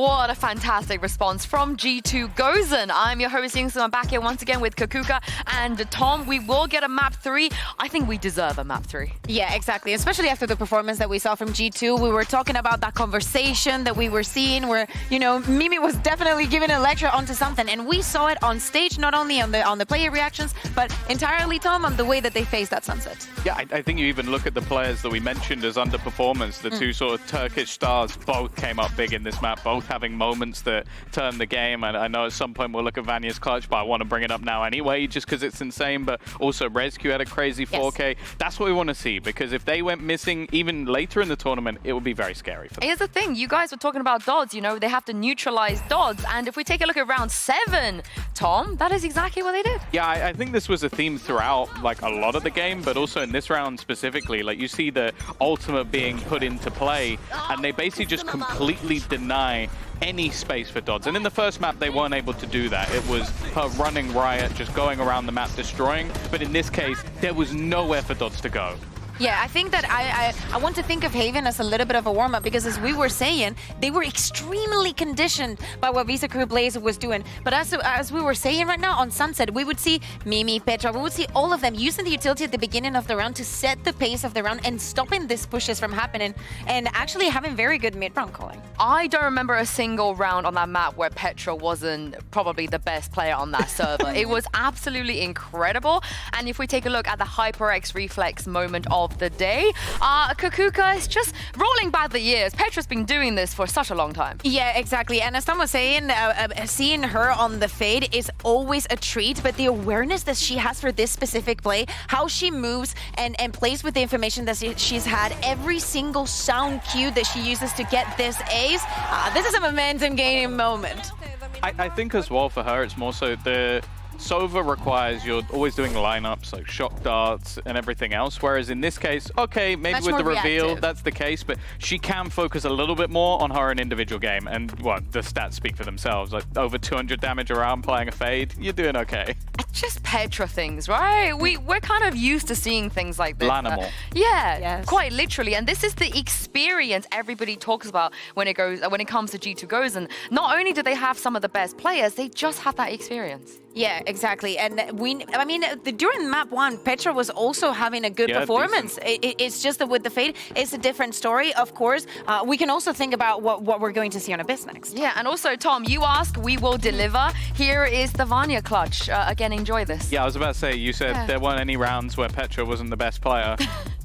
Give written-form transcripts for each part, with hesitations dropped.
What a fantastic response from G2 Gozen. I'm your host, Yingsu. I'm back here once again with Kakuka and Tom. We will get a map 3. I think we deserve a map 3. Yeah, exactly. Especially after the performance that we saw from G2. We were talking about that conversation that we were seeing where, you know, Mimi was definitely giving a lecture onto something. And we saw it on stage, not only on the player reactions, but entirely, Tom, on the way that they faced that sunset. Yeah, I think you even look at the players that we mentioned as underperformance. The two sort of Turkish stars both came up big in this map, both having moments that turned the game. And I know at some point we'll look at Vanya's clutch, but I want to bring it up now anyway, just because it's insane. But also Rescue had a crazy 4K. Yes. That's what we want to see, because if they went missing even later in the tournament, it would be very scary for them. Here's the thing, you guys were talking about dodds, you know, they have to neutralize dodds. And if we take a look at round 7, Tom, that is exactly what they did. Yeah, I think this was a theme throughout, like, a lot of the game, but also in this round specifically. Like, you see the ultimate being put into play, and they basically just completely deny any space for dodds. And in the first map, they weren't able to do that. It was her running riot, just going around the map destroying. But in this case, there was nowhere for dodds to go. Yeah, I think that I want to think of Haven as a little bit of a warm-up, because as we were saying, they were extremely conditioned by what Visa Crew Blaze was doing. But as we were saying right now, on Sunset, we would see Mimi, Petra, we would see all of them using the utility at the beginning of the round to set the pace of the round and stopping these pushes from happening, and actually having very good mid-round calling. I don't remember a single round on that map where Petra wasn't probably the best player on that server. It was absolutely incredible. And if we take a look at the HyperX reflex moment of the day, Kakuka is just rolling back the years. Petra's been doing this for such a long time. Yeah, exactly. And as Tom was saying, seeing her on the fade is always a treat, but the awareness that she has for this specific play, how she moves and plays with the information that she's had, every single sound cue that she uses to get this ace, this is a momentum gaining moment. I think as well for her, it's more so the Sova requires you're always doing lineups like shock darts and everything else, whereas in this case, okay, maybe much with the reveal, reactive. that's the case, but she can focus a little bit more on her own individual game, and well, the stats speak for themselves. Like over 200 damage around playing a fade, you're doing okay. Just Petra things, right? We're kind of used to seeing things like this. Lanimal. Yeah, yes. Quite literally. And this is the experience everybody talks about when it comes to G2 Gozen. Not only do they have some of the best players, they just have that experience. Yeah, exactly. And during map 1, Petra was also having a good performance. It's just that with the fade, it's a different story. Of course, we can also think about what we're going to see on Abyss next. Yeah, and also, Tom, you ask, we will deliver. Here is the Vanya clutch. Again, enjoy this. Yeah, I was about to say, you said there weren't any rounds where Petra wasn't the best player.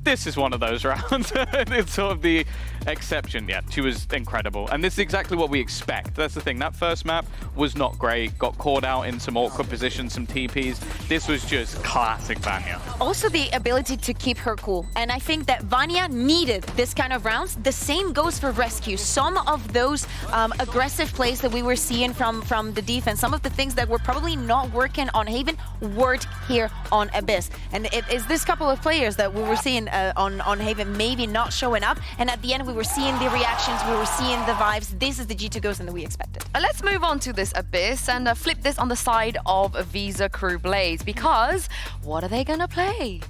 This is one of those rounds. It's sort of the exception. Yeah, she was incredible. And this is exactly what we expect. That's the thing. That first map was not great. Got caught out in some awkward positions, some TPs. This was just classic Vanya. Also the ability to keep her cool. And I think that Vanya needed this kind of rounds. The same goes for Rescue. Some of those aggressive plays that we were seeing from the defense, some of the things that were probably not working on Haven, worked here on Abyss. And it is this couple of players that we were seeing on Haven maybe not showing up, and at the end we were seeing the reactions, we were seeing the vibes. This is the G2 Gozen that we expected. Let's move on to this Abyss and flip this on the side of Visa Crew Blaze, because what are they gonna play?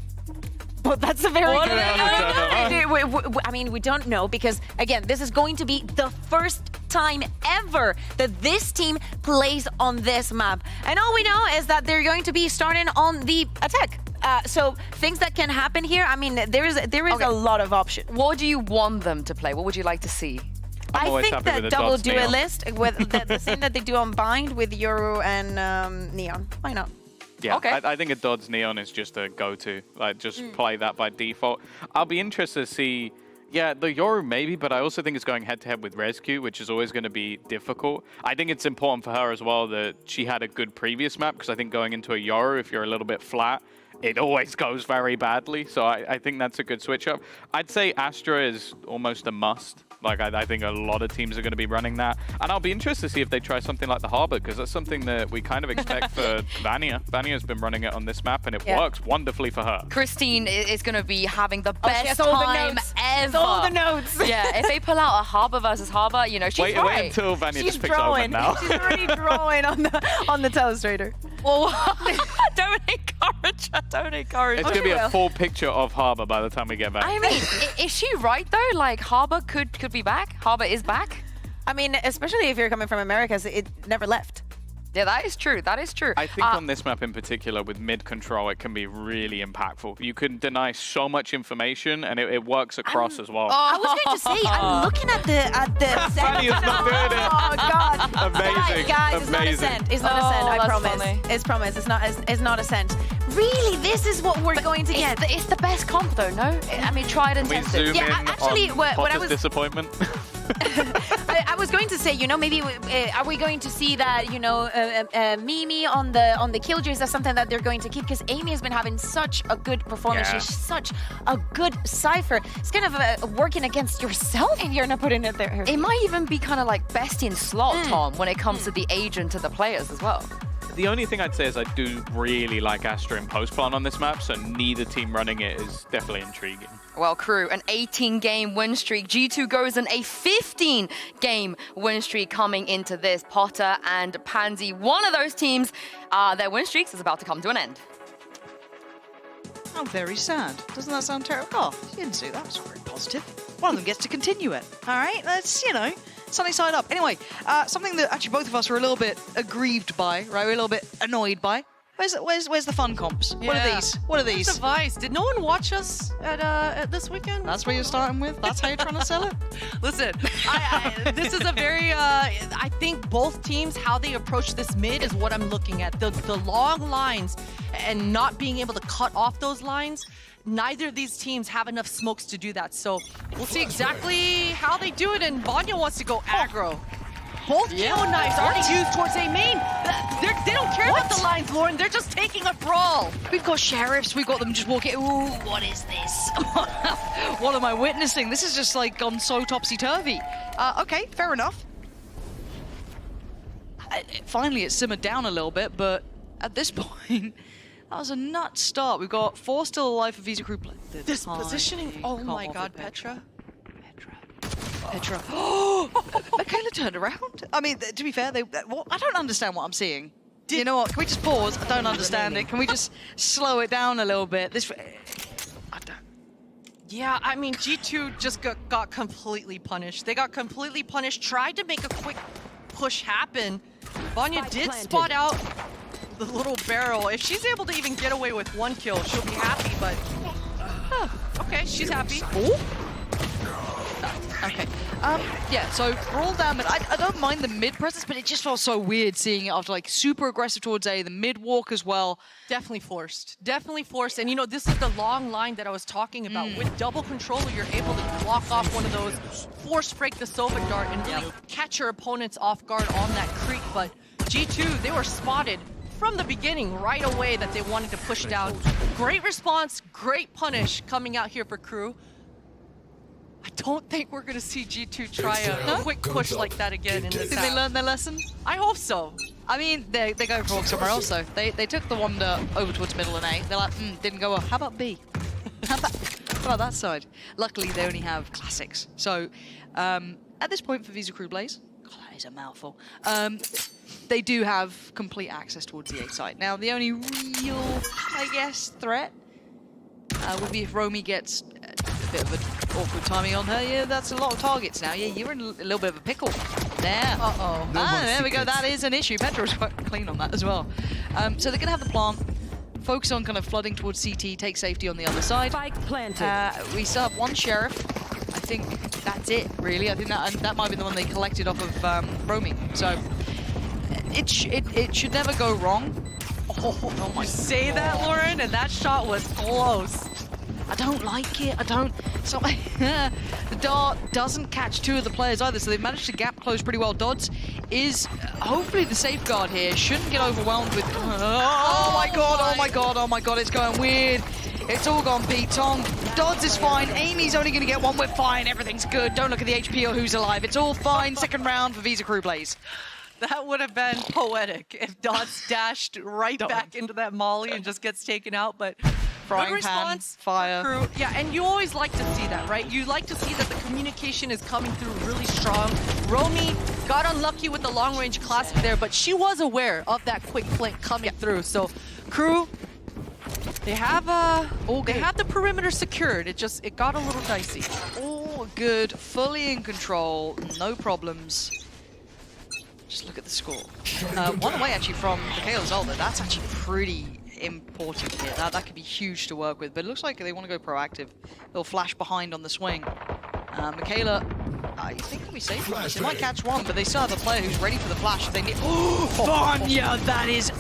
Well, that's a very good I mean, we don't know, because again, this is going to be the first time ever that this team plays on this map. And all we know is that they're going to be starting on the attack. So things that can happen here, I mean, there is a lot of options. What do you want them to play? What would you like to see? I think that double duelist with the same that they do on Bind with Yoru and Neon. Why not? Yeah, okay. I think a Dodds Neon is just a go-to. Like, just play that by default. I'll be interested to see, yeah, the Yoru maybe, but I also think it's going head-to-head with Rescue, which is always going to be difficult. I think it's important for her as well that she had a good previous map, because I think going into a Yoru, if you're a little bit flat, it always goes very badly. So I think that's a good switch up. I'd say Astra is almost a must. Like, I think a lot of teams are going to be running that. And I'll be interested to see if they try something like the Harbor, because that's something that we kind of expect for Vanya. Vanya's been running it on this map, and it works wonderfully for her. Christine is going to be having the best time ever. All the notes. Yeah, if they pull out a Harbor versus Harbor, you know, she's right. Wait until Vanya just picks over now. She's already drawing on the telestrator. Well, don't encourage her. Don't encourage her. It's going to be a full picture of Harbor by the time we get back. I mean, is she right, though? Like, Harbor could be back? Harbor is back? I mean, especially if you're coming from Americas, it never left. Yeah, that is true. That is true. I think on this map in particular, with mid control, it can be really impactful. You can deny so much information, and it works across as well. I was going to say, I'm looking at the Fanny is not doing it. Oh God! Amazing. Guys, Amazing. it's not a cent. It's not a cent. I that's promise. funny. It's promise. It's not a cent. Really, this is what we're going to get. It's the best comp, though, no? I mean, tried and We tested. zoom Yeah, in actually, on what I Potter's was- disappointment. I was going to say, you know, maybe are we going to see that, you know, Mimi on the killjoy? Is that something that they're going to keep? Because Amy has been having such a good performance. Yeah. She's such a good cipher. It's kind of working against yourself if you're not putting it there. It might even be kind of like best in slot, Tom, when it comes to the agent to the players as well. The only thing I'd say is I do really like Astra and Postplan on this map, so neither team running it is definitely intriguing. Well, crew, an 18-game win streak. G2 Gozen, a 15-game win streak coming into this. Potter and Pansy, one of those teams, their win streaks is about to come to an end. How very sad. Doesn't that sound terrible? Oh, you didn't see that. That's very positive. One of them gets to continue it. All right, that's, you know, sunny side up. Anyway, something that actually both of us were a little bit aggrieved by, right? We're a little bit annoyed by. Where's the fun comps? What are these? What are these? Device. Did no one watch us at this weekend? That's what you're starting with? That's how you're trying to sell it? Listen, this is a very, I think both teams, how they approach this mid is what I'm looking at. The long lines and not being able to cut off those lines, neither of these teams have enough smokes to do that. So we'll see exactly how they do it, and Vanya wants to go aggro. Both KO knives already used towards A main. They don't care about the lines, Lauren. They're just taking a brawl. We've got sheriffs, we've got them just walking. Ooh, what is this? What am I witnessing? This is just like gone so topsy-turvy. Okay, fair enough. Finally, it simmered down a little bit, but at this point, that was a nuts start. We've got 4 still alive for Visa Crew. This positioning, oh my God, Petra. Petra. Oh, Michaela turned around. I mean, to be fair, I don't understand what I'm seeing. You know what? Can we just pause? I don't understand it. Can we just slow it down a little bit? I don't. Yeah, I mean, G2 just got completely punished. They got completely punished, tried to make a quick push happen. Vanya did spot out the little barrel. If she's able to even get away with 1 kill, she'll be happy, but... okay, she's happy. Okay. Yeah, so for all damage, I don't mind the mid presence, but it just felt so weird seeing it after like super aggressive towards A, the mid walk as well. Definitely forced. Definitely forced. And you know, this is the long line that I was talking about. With double control, you're able to block off one of those, force break the Sova dart, and really catch your opponents off guard on that creep. But G2, they were spotted from the beginning right away that they wanted to push down. Great response, great punish coming out here for Crew. I don't think we're going to see G2 try a quick push like that again in this Did they learn their lesson? I hope so. I mean, they go for somewhere else though. They took the Wander over towards middle and A. They're like, didn't go well. How about B? How about that side? Luckily, they only have classics. So, at this point for Visa Crew Blaze, God, that is a mouthful. They do have complete access towards the A side. Now, the only real, I guess, threat would be if Romy gets a bit of an awkward timing on her. Yeah, that's a lot of targets now. Yeah, you're in a little bit of a pickle. There. Uh-oh. There we go. That is an issue. Petra was quite clean on that as well. So they're going to have the plant, focus on kind of flooding towards CT, take safety on the other side. Spike planted. We still have 1 sheriff. I think that's it, really. I think that might be the one they collected off of Romy. So it should never go wrong. Oh my! Say that, Lauren, and that shot was close. I don't like it. I don't. So the dart doesn't catch 2 of the players either, so they've managed to gap close pretty well. Dodds is hopefully the safeguard here. Shouldn't get overwhelmed with. Oh my god! Oh my god! Oh my god! It's going weird. It's all gone Pete Tong. Dodds is fine. Amy's only going to get 1. We're fine. Everything's good. Don't look at the HP or who's alive. It's all fine. Second round for Visa Crew Blaze. That would have been poetic if Dodds dashed right back into that molly and just gets taken out, but Frying good response, pan, fire. Crew. Yeah, and you always like to see that, right? You like to see that the communication is coming through really strong. Romy got unlucky with the long-range classic there, but she was aware of that quick flank coming through. So, Crew, they have the perimeter secured. It got a little dicey. All good, fully in control, no problems. Just look at the score. One away actually from the KO result, though. That's actually pretty important here. That could be huge to work with, but it looks like they want to go proactive. They'll flash behind on the swing. Michaela, I think they'll be safe from this. They might catch one, but they still have a player who's ready for the flash if they need. Oh, Vanya, that is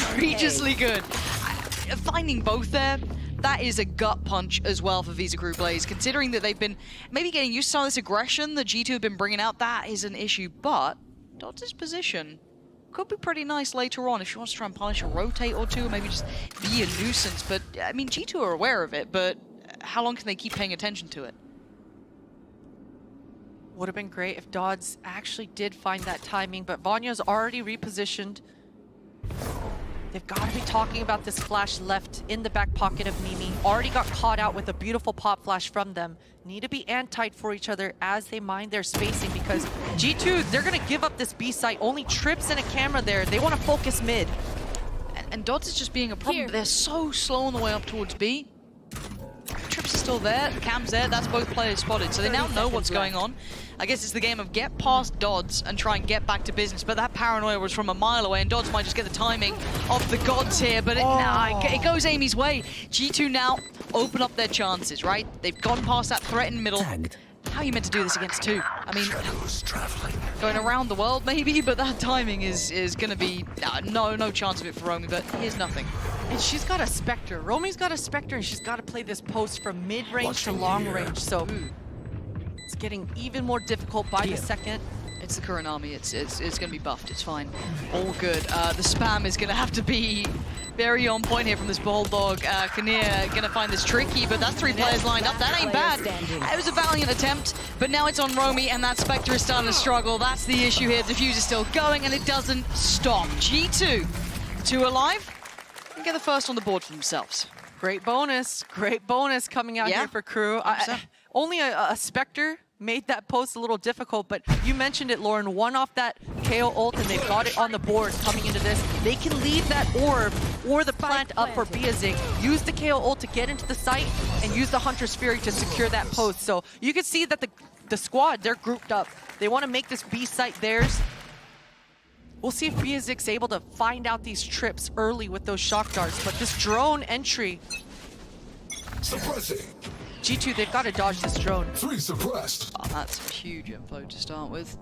egregiously good. Finding both there, that is a gut punch as well for Visa Crew Blaze, considering that they've been maybe getting used to some of this aggression that G2 have been bringing out. That is an issue, but Dodds' position could be pretty nice later on if she wants to try and punish a rotate or two, or maybe just be a nuisance. But, I mean, G2 are aware of it, but how long can they keep paying attention to it? Would have been great if Dodds actually did find that timing, but Vanya's already repositioned. They've got to be talking about this flash left in the back pocket of Mimi. Already got caught out with a beautiful pop flash from them. Need to be anti for each other as they mind their spacing, because G2, they're going to give up this B site. Only trips and a camera there. They want to focus mid. And Dodds is just being a problem. They're so slow on the way up towards B. Trips are still there, the cam's there, that's both players spotted, so they now know what's going on. I guess it's the game of get past Dodds and try and get back to business, but that paranoia was from a mile away, and Dodds might just get the timing of the gods here, but it goes Amy's way. G2 now open up their chances, right? They've gone past that threat in middle. How are you meant to do this against two? I mean, going around the world maybe, but that timing is going to be no chance of it for Romy, but here's nothing. And she's got a Spectre. Romy's got a Spectre, and she's got to play this post from mid-range to long range, so it's getting even more difficult by the second. It's the current army. It's going to be buffed. It's fine. All good. The spam is going to have to be very on point here from this Bulldog. Kinnear going to find this tricky, but that's 3 players lined up. That ain't bad. It was a valiant attempt, but now it's on Romy, and that Spectre is starting to struggle. That's the issue here. Diffuse is still going, and it doesn't stop. G2, 2 alive, and get the first on the board for themselves. Great bonus coming out here for KRU. Only a Spectre made that post a little difficult, but you mentioned it, Lauren. One off that KO ult, and they've got it on the board coming into this. They can leave that orb or the plant up for Biazik, use the KO ult to get into the site, and use the Hunter's Fury to secure that post. So you can see that the squad, they're grouped up. They want to make this B site theirs. We'll see if Biazik's able to find out these trips early with those shock darts, but this drone entry... Suppressing. G2, they've got to dodge this drone. 3 suppressed. Oh, that's huge info to start with.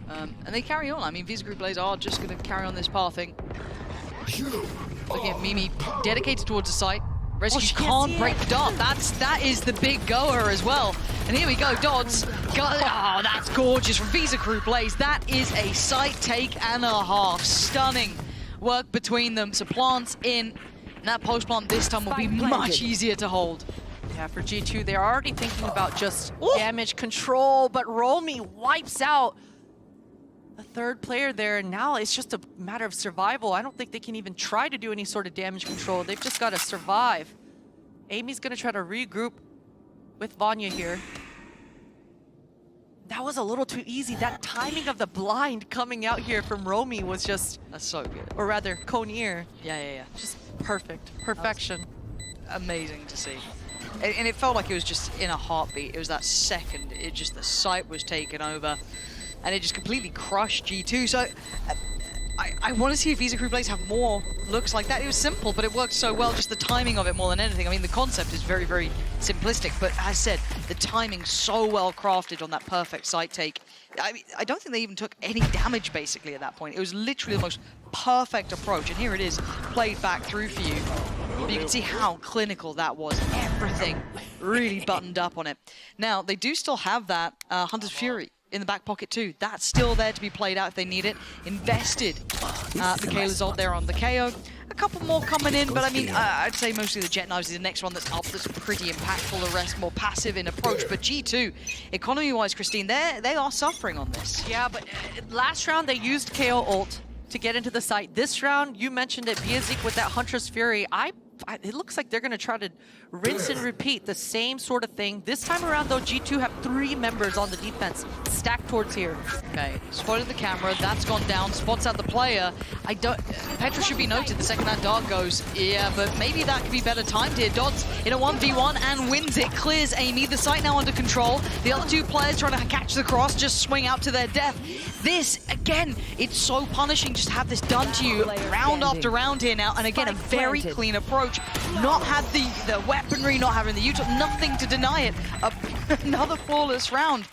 And they carry on. I mean, Visa Group Blaze are just going to carry on this pathing. Look at Mimi dedicated towards the site. Rescue can't break the dart. That is the big goer as well. And here we go, Dodds. Oh, that's gorgeous from Visa Crew Blaze. That is a site take and a half. Stunning work between them. So plants in. And that post plant this time will be much easier to hold. Yeah, for G2, they're already thinking about just damage control, but Romy wipes out the third player there, and now it's just a matter of survival. I don't think they can even try to do any sort of damage control. They've just got to survive. Amy's going to try to regroup with Vanya here. That was a little too easy. That timing of the blind coming out here from Romy was just... That's so good. Or rather, Conir. Yeah. Just perfect. Perfection. Amazing to see. And it felt like it was just in a heartbeat. It was that second. The site was taken over. And it just completely crushed G2. So I want to see if Visa Crew Blaze have more looks like that. It was simple, but it worked so well. Just the timing of it more than anything. I mean, the concept is very, very simplistic. But as I said, the timing so well crafted on that perfect site take. I mean, I don't think they even took any damage, basically, at that point. It was literally the most perfect approach. And here it is, played back through for you. But you can see how clinical that was. Everything really buttoned up on it. Now, they do still have that Hunter's Fury in the back pocket too. That's still there to be played out if they need it. Invested the Kayla's ult there on the KO. A couple more coming in, but I mean, I'd say mostly the Jet Knives is the next one that's up that's pretty impactful. The rest more passive in approach. But G2, economy-wise, Christine, they are suffering on this. Yeah, but last round they used KO ult to get into the site. This round, you mentioned it, Biazik with that Hunter's Fury. I it looks like they're going to try to rinse and repeat the same sort of thing. This time around, though, G2 have 3 members on the defense stacked towards here. Okay, spotted the camera. That's gone down. Spots out the player. Petra should be noted the second that dart goes. Yeah, but maybe that could be better timed here. Dots in a 1v1 and wins it. Clears Amy. The site now under control. The other 2 players trying to catch the cross, just swing out to their death. This, again, it's so punishing just to have this done to you round after round here now. And again, a very clean approach. Not had the weaponry, not having the util, nothing to deny it. Another flawless round.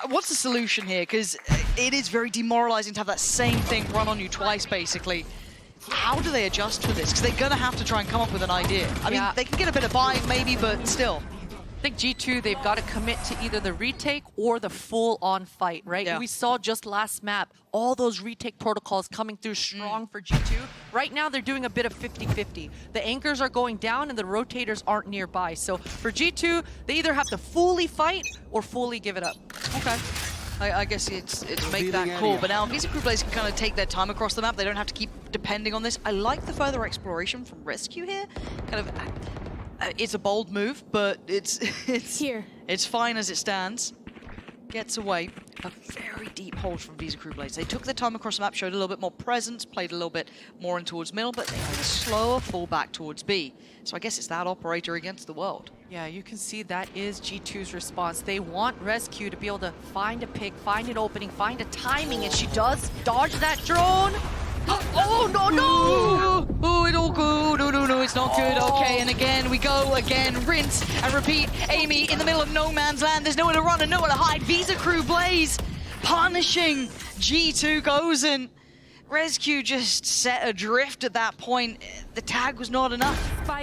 What's the solution here? Because it is very demoralizing to have that same thing run on you twice, basically. How do they adjust for this? Because they're going to have to try and come up with an idea. I mean, they can get a bit of buy-in maybe, but still. I think G2, they've got to commit to either the retake or the full-on fight, right? Yeah. We saw just last map, all those retake protocols coming through strong for G2. Right now, they're doing a bit of 50-50. The anchors are going down and the rotators aren't nearby. So for G2, they either have to fully fight or fully give it up. Okay. I guess it's make that call, but now Visa Crew players can kind of take their time across the map. They don't have to keep depending on this. I like the further exploration from Rescue here. Kind of, it's a bold move, but it's fine as it stands. Gets away. A very deep hold from Visa Crew players. They took their time across the map, showed a little bit more presence, played a little bit more in towards middle, but they had a slower fall back towards B. So I guess it's that operator against the world. Yeah, you can see that is G2's response. They want Rescue to be able to find a pick, find an opening, find a timing, and she does dodge that drone. Oh, no! Oh, it all good. No, it's not good. Okay, and again, we go again. Rinse and repeat. Amy in the middle of no man's land. There's nowhere to run and nowhere to hide. Visa Crew Blaze punishing G2 Gozen. Rescue just set adrift at that point. The tag was not enough.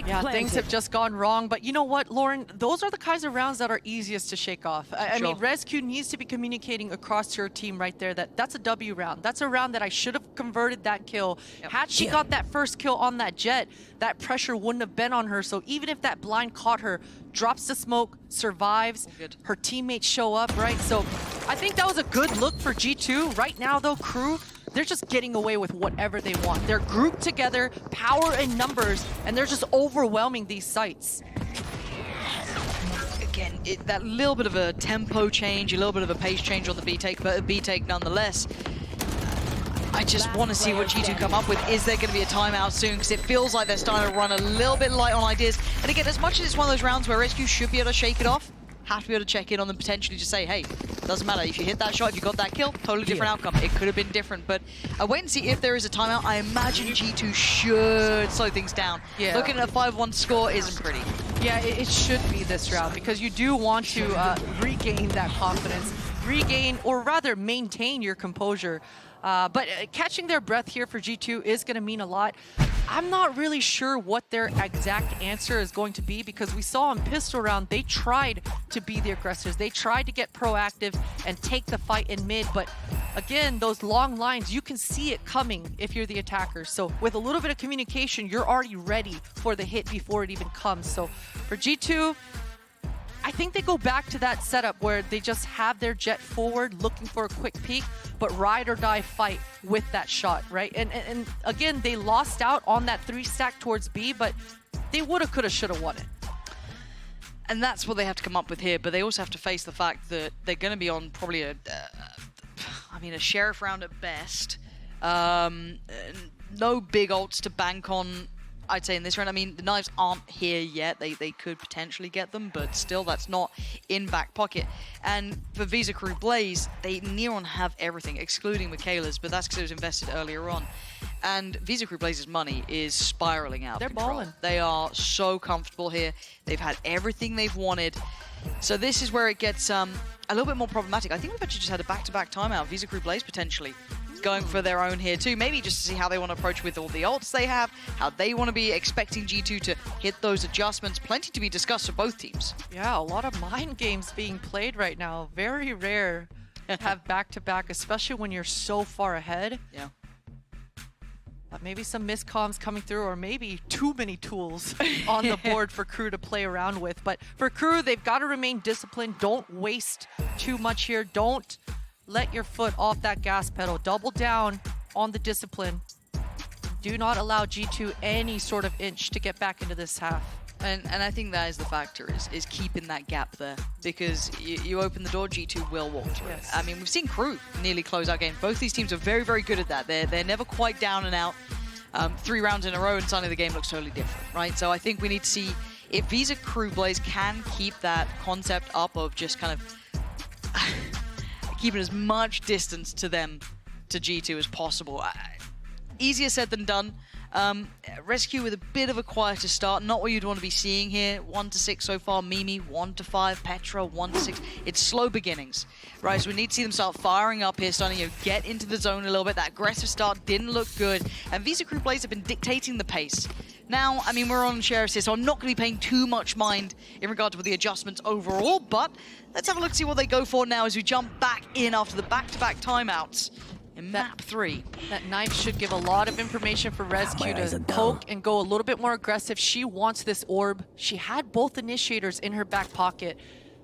Yeah, things have just gone wrong. But you know what, Lauren? Those are the kinds of rounds that are easiest to shake off. I mean, Rescue needs to be communicating across your team right there that that's a W round. That's a round that I should have converted that kill. Yep. Had she got that first kill on that jet, that pressure wouldn't have been on her. So even if that blind caught her, drops the smoke, survives, her teammates show up, right? So I think that was a good look for G2. Right now, though, Crew, they're just getting away with whatever they want. They're grouped together, power in numbers, and they're just overwhelming these sites. Again, that little bit of a tempo change, a little bit of a pace change on the B take, but a B take nonetheless. I just want to see what G2 come up with. Is there going to be a timeout soon? Because it feels like they're starting to run a little bit light on ideas. And again, as much as it's one of those rounds where Rescue should be able to shake it off, have to be able to check in on them, potentially just say, hey, doesn't matter. If you hit that shot, if you got that kill, totally different outcome. It could have been different, but I wait and see if there is a timeout. I imagine G2 should slow things down. Yeah. Looking at a 5-1 score isn't pretty. Yeah, it should be this round because you do want to regain that confidence, regain, or rather maintain your composure. But catching their breath here for G2 is going to mean a lot. I'm not really sure what their exact answer is going to be because we saw in pistol round, they tried to be the aggressors. They tried to get proactive and take the fight in mid. But again, those long lines, you can see it coming if you're the attacker. So with a little bit of communication, you're already ready for the hit before it even comes. So for G2, I think they go back to that setup where they just have their jet forward looking for a quick peek, but ride or die fight with that shot, right? And again, they lost out on that 3-stack towards B, but they woulda, coulda, shoulda won it. And that's what they have to come up with here, but they also have to face the fact that they're going to be on probably a sheriff round at best. No big ults to bank on, I'd say, in this round. I mean, the knives aren't here yet. They could potentially get them, but still, that's not in back pocket. And for Visa Crew Blaze, they near on have everything, excluding Michaela's, but that's because it was invested earlier on. And Visa Crew Blaze's money is spiraling out of control. Balling. They are so comfortable here. They've had everything they've wanted. So this is where it gets a little bit more problematic. I think we've actually just had a back-to-back timeout. Visa Crew Blaze potentially going for their own here too. Maybe just to see how they want to approach with all the ults they have, how they want to be expecting G2 to hit those adjustments. Plenty to be discussed for both teams. Yeah, a lot of mind games being played right now. Very rare to have back-to-back, especially when you're so far ahead. Yeah. But maybe some miscoms coming through, or maybe too many tools on the board for Crew to play around with. But for Crew, they've got to remain disciplined. Don't waste too much here. Don't let your foot off that gas pedal. Double down on the discipline. do not allow G2 any sort of inch to get back into this half. And I think that is the factor, is keeping that gap there. Because you open the door, G2 will walk to it. Yes. I mean, we've seen KRU nearly close out games. Both these teams are very, very good at that. They're never quite down and out. 3 rounds in a row, and suddenly the game looks totally different, right? So I think we need to see if Visa KRU Blaze can keep that concept up of just kind of keeping as much distance to them, to G2 as possible. Easier said than done. Rescue with a bit of a quieter start, not what you'd want to be seeing here. 1-6 so far, Mimi 1-5, Petra 1-6. It's slow beginnings, right? So we need to see them start firing up here, starting to get into the zone a little bit. That aggressive start didn't look good, and Visa KRU Blaze have been dictating the pace. Now, I mean, we're on share assist, so I'm not going to be paying too much mind in regard to the adjustments overall, but let's have a look to see what they go for now as we jump back in after the back-to-back timeouts. In map 3. That knife should give a lot of information for Rescue to poke and go a little bit more aggressive. She wants this orb. She had both initiators in her back pocket.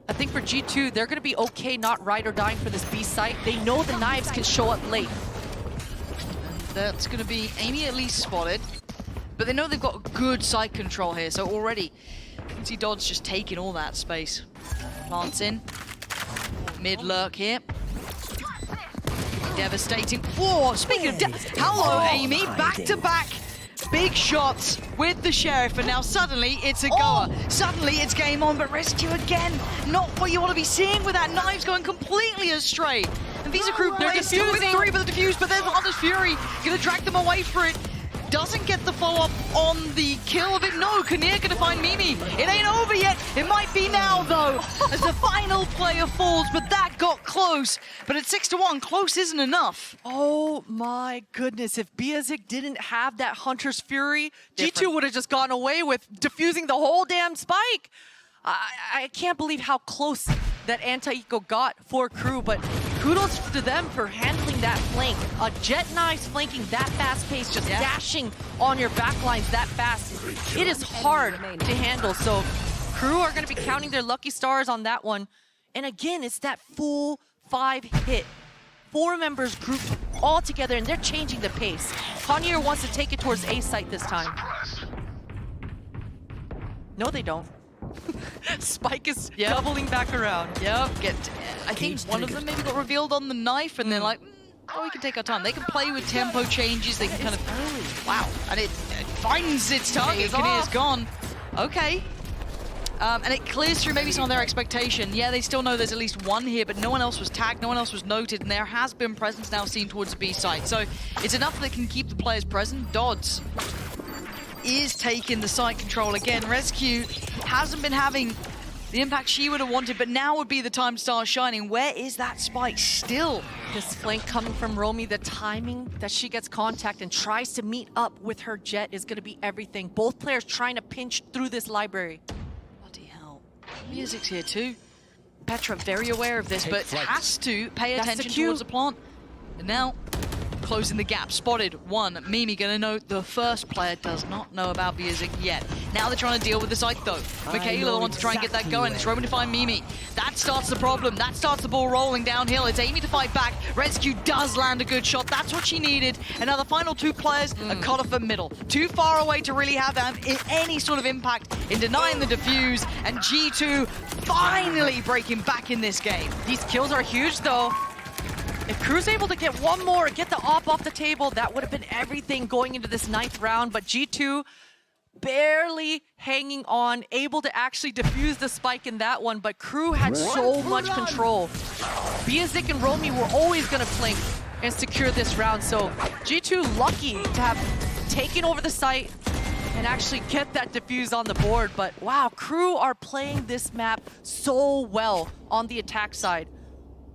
I think for G2, they're going to be okay not ride or dying for this B site. They know the knives can show up late. And that's going to be Amy at least spotted. But they know they've got good site control here, so already you can see Dodds just taking all that space. Plants in. Mid lurk here. Devastating. Whoa, speaking of hello, Amy, back-to-back big shots with the Sheriff, and now suddenly it's a goer. Suddenly it's game on, but Rescue again, not what you want to be seeing with that. Knives going completely astray. And Visa KRU Blaze still with 3 with the defuse, but there's Hunter's Fury, gonna drag them away for it. Doesn't get the follow-up on the kill of it. No, Kinnear gonna find Mimi. It ain't over yet. It might be now, though, as the final player falls, but that got close. But at 6-1, close isn't enough. Oh my goodness, if Biazik didn't have that Hunter's Fury, G2 would have just gone away with defusing the whole damn spike. I can't believe how close that anti-eco got for KRU, but kudos to them for handling that flank. A Jet Knives flanking that fast pace, just dashing on your backlines that fast. It is hard to handle, so KRU are going to be counting their lucky stars on that one. And again, it's that full 5 hit. 4 members grouped all together, and they're changing the pace. Connier wants to take it towards A site this time. No, they don't. Spike is doubling back around. Yep, I think one of them maybe got revealed on the knife, and they're like, oh, we can take our time. They can play with tempo changes, they can kind of, wow, and it finds its target. Kinnier's gone. Okay. And it clears through maybe some of their expectation. Yeah, they still know there's at least one here, but no one else was tagged, no one else was noted, and there has been presence now seen towards the B site. So it's enough that can keep the players present. Dodds is taking the site control again. Rescue hasn't been having the impact she would have wanted, but now would be the time to start shining. Where is that spike still? This flank coming from Romy, the timing that she gets contact and tries to meet up with her Jet is going to be everything. Both players trying to pinch through this library. Bloody hell. Music's here too. Petra very aware of this, but has to pay attention towards the plant. And now, closing the gap, spotted 1. Mimi gonna know the first player does not know about Biazik yet. Now they're trying to deal with the site though. Michaela wants to try and get that going. It's Roman to find Mimi. That starts the problem. That starts the ball rolling downhill. It's Amy to fight back. Rescue does land a good shot. That's what she needed. And now the final 2 players are cut off the middle. Too far away to really have any sort of impact in denying the defuse. And G2 finally breaking back in this game. These kills are huge though. If KRU's able to get one more, get the op off the table, that would have been everything going into this 9th round. But G2 barely hanging on, able to actually defuse the spike in that one. But KRU had so much control. Biazik and Romy were always going to flank and secure this round. So G2 lucky to have taken over the site and actually get that defuse on the board. But wow, KRU are playing this map so well on the attack side.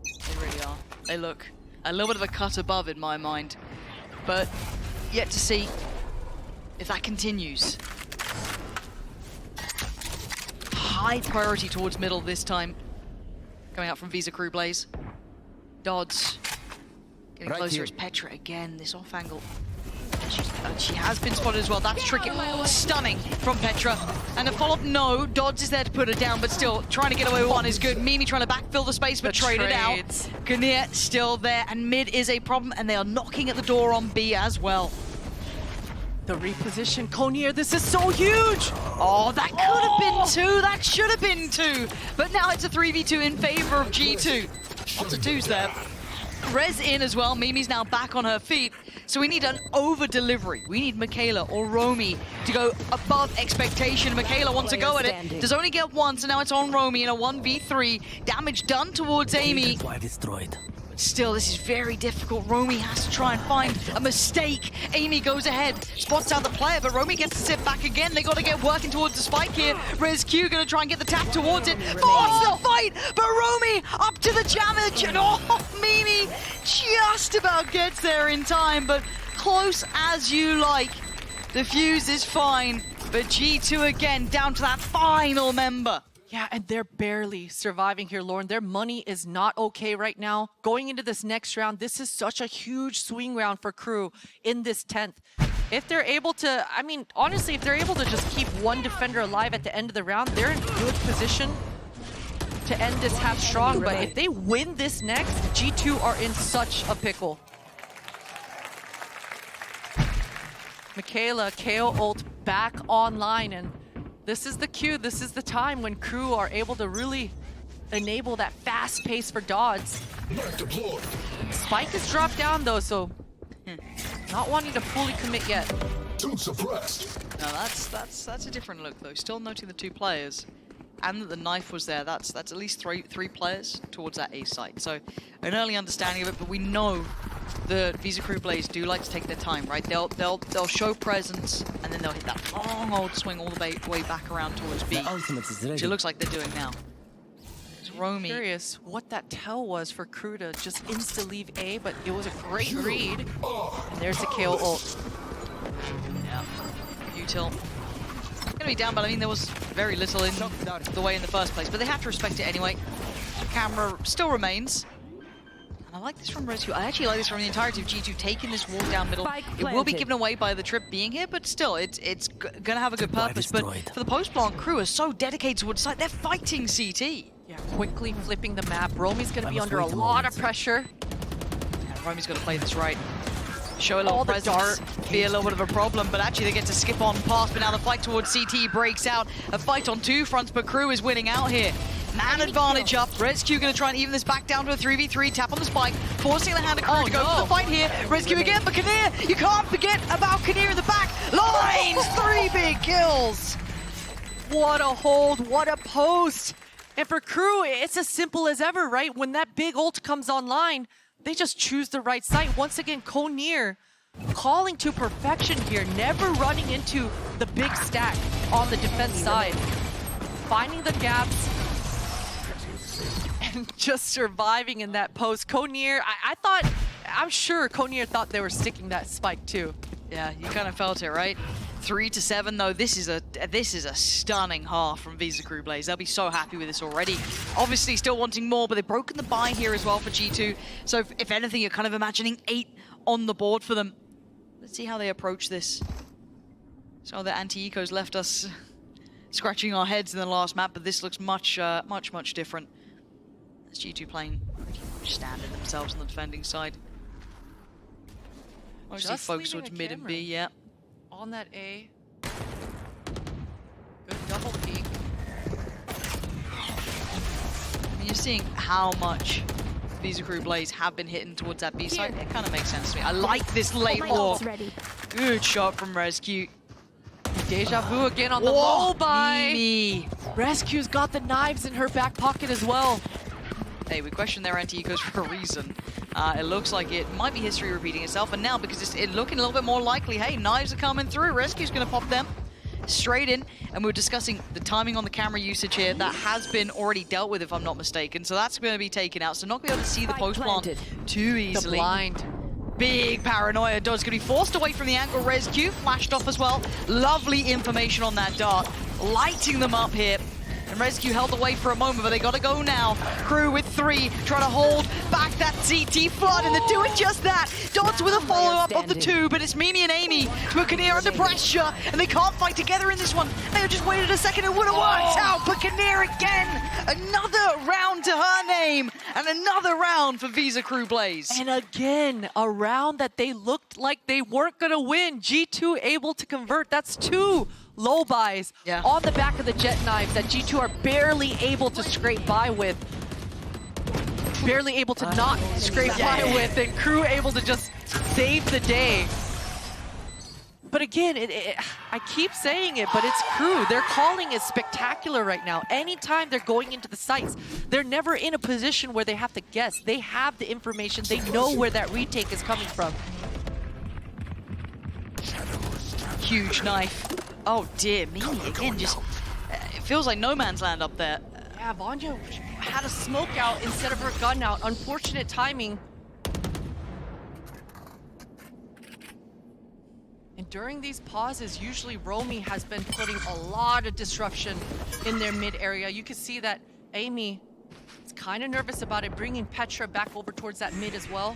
They really are. They look a little bit of a cut above in my mind, but yet to see if that continues. High priority towards middle this time. Coming out from Visa KRU Blaze. Dodds getting closer as Petra again, this off angle. She has been spotted as well. That's tricky. Stunning from Petra. And a follow-up, no. Dodds is there to put her down, but still trying to get away with one is good. Mimi trying to backfill the space, but trade it out. Kinnear still there, and mid is a problem, and they are knocking at the door on B as well. The reposition, Konir, this is so huge! Oh, that could have been 2. That should have been 2. But now it's a 3v2 in favor of G2. Lots of 2s there. Rez in as well. Mimi's now back on her feet. So we need an over-delivery. We need Michaela or Romy to go above expectation. Michaela wants to go at it. Does only get 1, so now it's on Romy in a 1v3. Damage done towards Amy. Still, this is very difficult. Romy has to try and find a mistake. Amy goes ahead, spots out the player, but Romy gets to sit back again. They got to get working towards the spike here. ResQ going to try and get the tap towards it. Force the fight, but Romy up to the damage. And oh, Mimi just about gets there in time, but close as you like. The fuse is fine, but G2 again down to that final member. Yeah, and they're barely surviving here, Lauren. Their money is not okay right now. Going into this next round, this is such a huge swing round for KRU in this 10th. If they're able to, I mean, honestly, if they're able to just keep one defender alive at the end of the round, they're in good position to end this half strong. But if they win this next, G2 are in such a pickle. Michaela, KO ult back online, and this is the cue, this is the time when KRU are able to really enable that fast pace for Dodds. Spike is dropped down though, so not wanting to fully commit yet. Too suppressed. Now that's a different look though. Still noting the 2 players, and that the knife was there. That's at least three players towards that A site. So an early understanding of it, but we know the VSKRU players do like to take their time, right? They'll show presence, and then they'll hit that long old swing all the way back around towards B, which it looks like they're doing now. It's Romy. I'm curious what that tell was for KRU to just insta leave A, but it was a great read. And there's the KO ult. Yeah, util. Gonna be down, but I mean there was very little in the way in the first place, but they have to respect it anyway. The camera still remains. And I like this from ResQ. I actually like this from the entirety of G2 taking this walk down middle. It will be given away by the trip being here, but still, it's gonna have a good purpose. But for the post-plant, KRU is so dedicated towards site, they're fighting CT. Yeah, quickly flipping the map. Romy's gonna be under a lot of pressure. Yeah, Romy's gotta play this right. Show a little presence, be a little bit of a problem, but actually they get to skip on past, but now the fight towards CT breaks out. A fight on 2 fronts, but KRU is winning out here. Man advantage up. ResQ going to try and even this back down to a 3v3. Tap on the spike, forcing the hand of KRU to go for the fight here. ResQ again, but Kinnear, you can't forget about Kinnear in the back. Lines, 3 big kills. What a hold, what a post. And for KRU, it's as simple as ever, right? When that big ult comes online, they just choose the right site. Once again, Konir calling to perfection here, never running into the big stack on the defense side. Finding the gaps and just surviving in that post. Konir, I'm sure Konir thought they were sticking that spike too. Yeah, you kind of felt it, right? 3-7 though, this is a stunning half from VSKRU Blaze. They'll be so happy with this already. Obviously still wanting more, but they've broken the bind here as well for G2. So if anything, you're kind of imagining 8 on the board for them. Let's see how they approach this. So the anti-ecos left us scratching our heads in the last map, but this looks much different. As G2 playing pretty much standard themselves on the defending side. Mostly focused towards mid and B, yeah. On that A. Good double peek. I mean, you're seeing how much VSKRU Blaze have been hitting towards that B side. It kind of makes sense to me. I like this late walk. Good shot from ResQ. Deja vu again on the low buy. Mimi. ResQ's got the knives in her back pocket as well. Hey, we question their anti-ecos for a reason. It looks like it might be history repeating itself, and now because it's looking a little bit more likely, hey, knives are coming through. ResQ's going to pop them straight in, and we're discussing the timing on the camera usage here. That has been already dealt with, if I'm not mistaken, so that's going to be taken out. So not going to be able to see the post plant too easily. The blind. Big paranoia. Dod's going to be forced away from the angle. ResQ flashed off as well. Lovely information on that dart, lighting them up here. And And Rescue held away for a moment, but they gotta go now. Crew with 3, trying to hold back that CT flood, and they're doing just that. Dots with a follow-up of the 2, but it's Mimi and Amy to put Kinnear under pressure, and they can't fight together in this one. They just waited a second, it would have worked out, but Kinnear again, another round to her name, and another round for Visa Crew Blaze. And again, a round that they looked like they weren't gonna win. G2 able to convert. That's 2 low buys on the back of the jet knives that G2 are barely able to scrape by with. Barely able to not scrape by with, and Crew able to just save the day. But again, I keep saying it, but it's Crew. Their calling is spectacular right now. Anytime they're going into the sites, they're never in a position where they have to guess. They have the information. They know where that retake is coming from. Huge knife. Oh dear, Mimi again, just it feels like no man's land up there. Yeah, Vanya had a smoke out instead of her gun out. Unfortunate timing. And during these pauses, usually Romy has been putting a lot of disruption in their mid area. You can see that Amy is kind of nervous about it, bringing Petra back over towards that mid as well.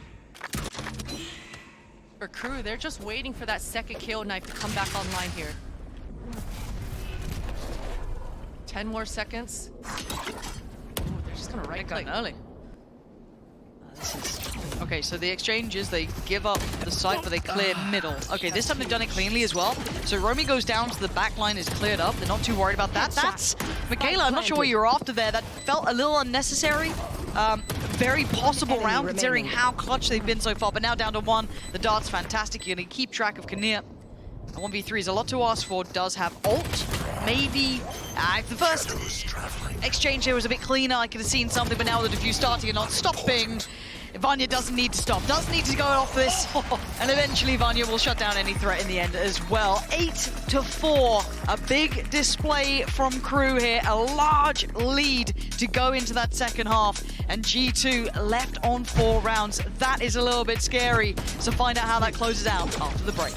For Crew, they're just waiting for that second KO knife to come back online here. 10 more seconds. Ooh, they're just gonna right click early. Okay, so the exchanges, they give up the site, but they clear middle. Okay, this time they've done it cleanly as well. So Romy goes down, so the back line is cleared up. They're not too worried about that. That's Michaela. I'm not sure what you're after there. That felt a little unnecessary. Very possible round considering how clutch they've been so far, but now down to 1. The dart's fantastic. You're gonna keep track of Kinnear. 1v3 is a lot to ask for. Does have ult. Maybe if the first exchange here was a bit cleaner, I could have seen something, but now the defuse starting and not stopping. Vanya doesn't need to stop, doesn't need to go off this, and eventually Vanya will shut down any threat in the end as well. 8-4, a big display from Crew here, a large lead to go into that second half, and G2 left on 4 rounds. That is a little bit scary, so find out how that closes out after the break.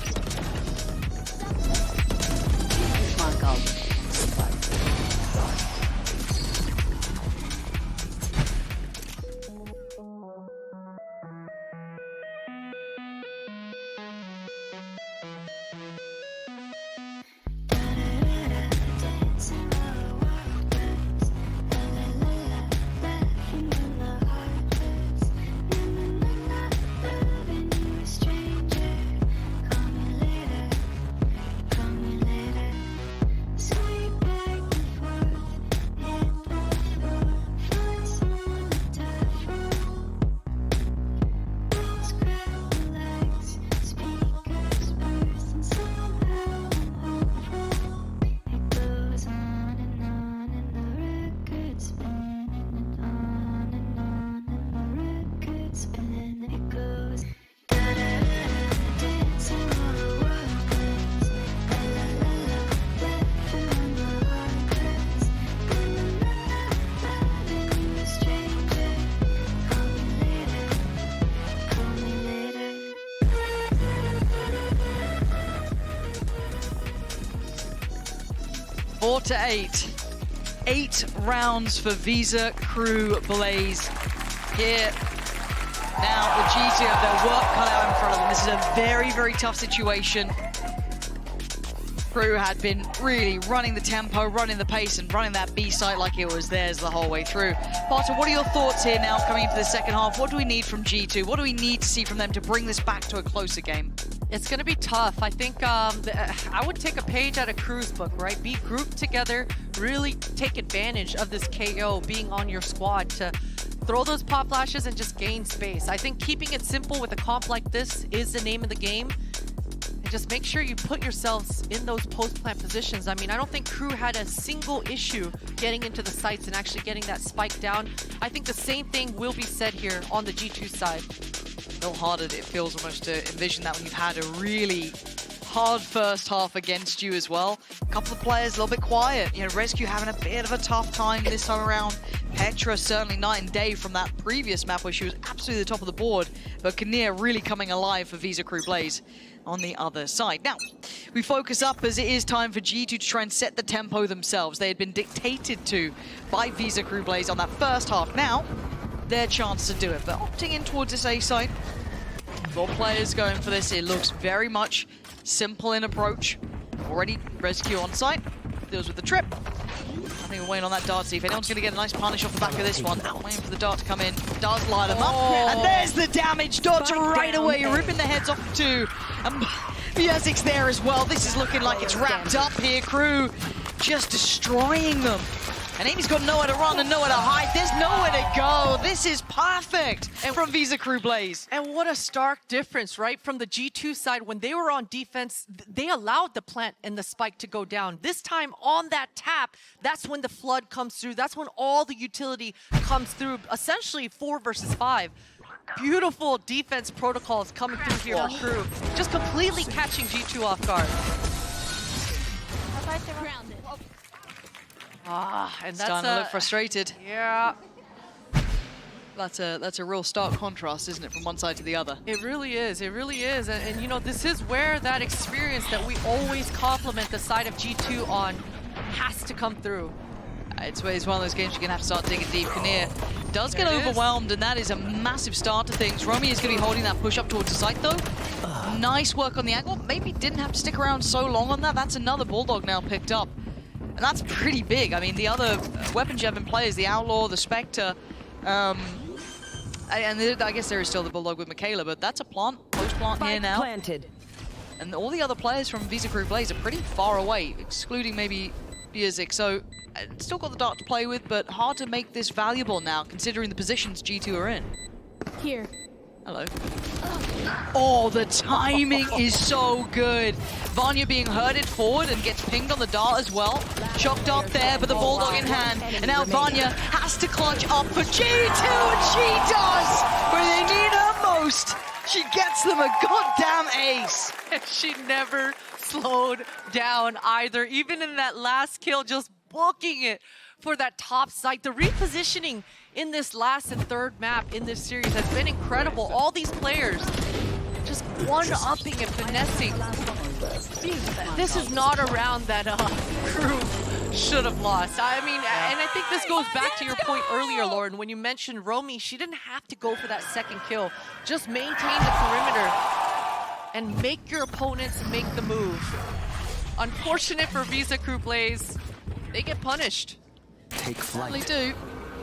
Four to 8. 8 rounds for Visa Crew Blaze. Here now, the G2 have their work cut out in front of them. This is a very, very tough situation. Crew had been really running the tempo, running the pace, and running that B site like it was theirs the whole way through. Potter, what are your thoughts here now coming into the second half? What do we need from G2? What do we need to see from them to bring this back to a closer game? It's going to be tough. I think I would take a page out of Crew's book, right? Be grouped together, really take advantage of this KO being on your squad to throw those pop flashes and just gain space. I think keeping it simple with a comp like this is the name of the game. And just make sure you put yourselves in those post-plant positions. I mean, I don't think Crew had a single issue getting into the sites and actually getting that spike down. I think the same thing will be said here on the G2 side. A little harder, it feels almost to envision that when you've had a really hard first half against you as well. A couple of players a little bit quiet. You know, Rescue having a bit of a tough time this time around. Petra certainly night and day from that previous map where she was absolutely the top of the board, but KRU really coming alive for Visa Crew Blaze on the other side. Now, we focus up as it is time for G2 to try and set the tempo themselves. They had been dictated to by Visa Crew Blaze on that first half. Now, their chance to do it, but opting in towards this A side. 4 players going for this. It looks very much simple in approach. Already rescue on site. Deals with the trip. I think we're waiting on that dart to see if anyone's going to get a nice punish off the back of this one. Waiting for the dart to come in. Does light them up. And there's the damage. Dots right away, ripping the heads off of 2. And VALORANT there as well. This is looking like it's wrapped up here. Crew just destroying them. And Amy's got nowhere to run and nowhere to hide. There's nowhere to go. This is perfect from Visa Crew Blaze. And what a stark difference, right? From the G2 side, when they were on defense, they allowed the plant and the spike to go down. This time on that tap, that's when the flood comes through. That's when all the utility comes through. Essentially 4 versus 5. Beautiful defense protocols coming through here for Crew. Just completely catching G2 off guard. And that's Starting to look frustrated. Yeah. That's a real stark contrast, isn't it, from one side to the other? It really is. It really is. And you know, this is where that experience that we always compliment the side of G2 on has to come through. It's one of those games you're going to have to start digging deep. KRU does get overwhelmed, and that is a massive start to things. Romy is going to be holding that push up towards the site, though. Nice work on the angle. Maybe didn't have to stick around so long on that. That's another Bulldog now picked up. And that's pretty big. I mean, the other weapons you have in play is the Outlaw, the Spectre, and I guess there is still the Bulldog with Michaela, but that's a plant, post-plant here now. Planted. And all the other players from Visa Crew Blaze are pretty far away, excluding maybe Biazik. So, still got the dart to play with, but hard to make this valuable now, considering the positions G2 are in. Here. Hello. Oh, the timing is so good. Vanya being herded forward and gets pinged on the dart as well. Shock dart there, but the Bulldog in hand. And now Vanya has to clutch up for G2, and she does! Where they need her most, she gets them a goddamn ace. She never slowed down either. Even in that last kill, just booking it for that top site. The repositioning in this last and third map in this series has been incredible. All these players just one-upping and finessing. This is not a round that Crew should have lost. I mean, and I think this goes back to your point earlier, Lauren, when you mentioned Romy. She didn't have to go for that second kill. Just maintain the perimeter and make your opponents make the move. Unfortunate for Visa Crew Blaze, they get punished. Take flight. They do.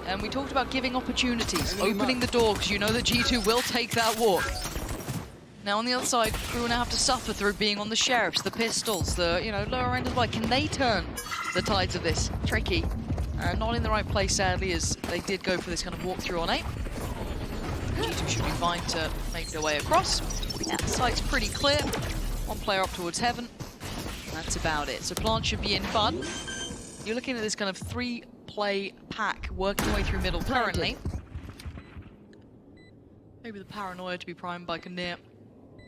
And we talked about giving opportunities, opening the door, because you know that G2 will take that walk. Now on the other side, Crew now have to suffer through being on the Sheriffs, the Pistols, the lower end as well. Can they turn the tides of this? Tricky. Not in the right place, sadly, as they did go for this kind of walkthrough on 8. G2 should be fine to make their way across. Yeah, the site's pretty clear. One player up towards Heaven. That's about it. So Plant should be in fun. You're looking at this kind of 3-play pack working their way through middle currently. Maybe the paranoia to be primed by KRU.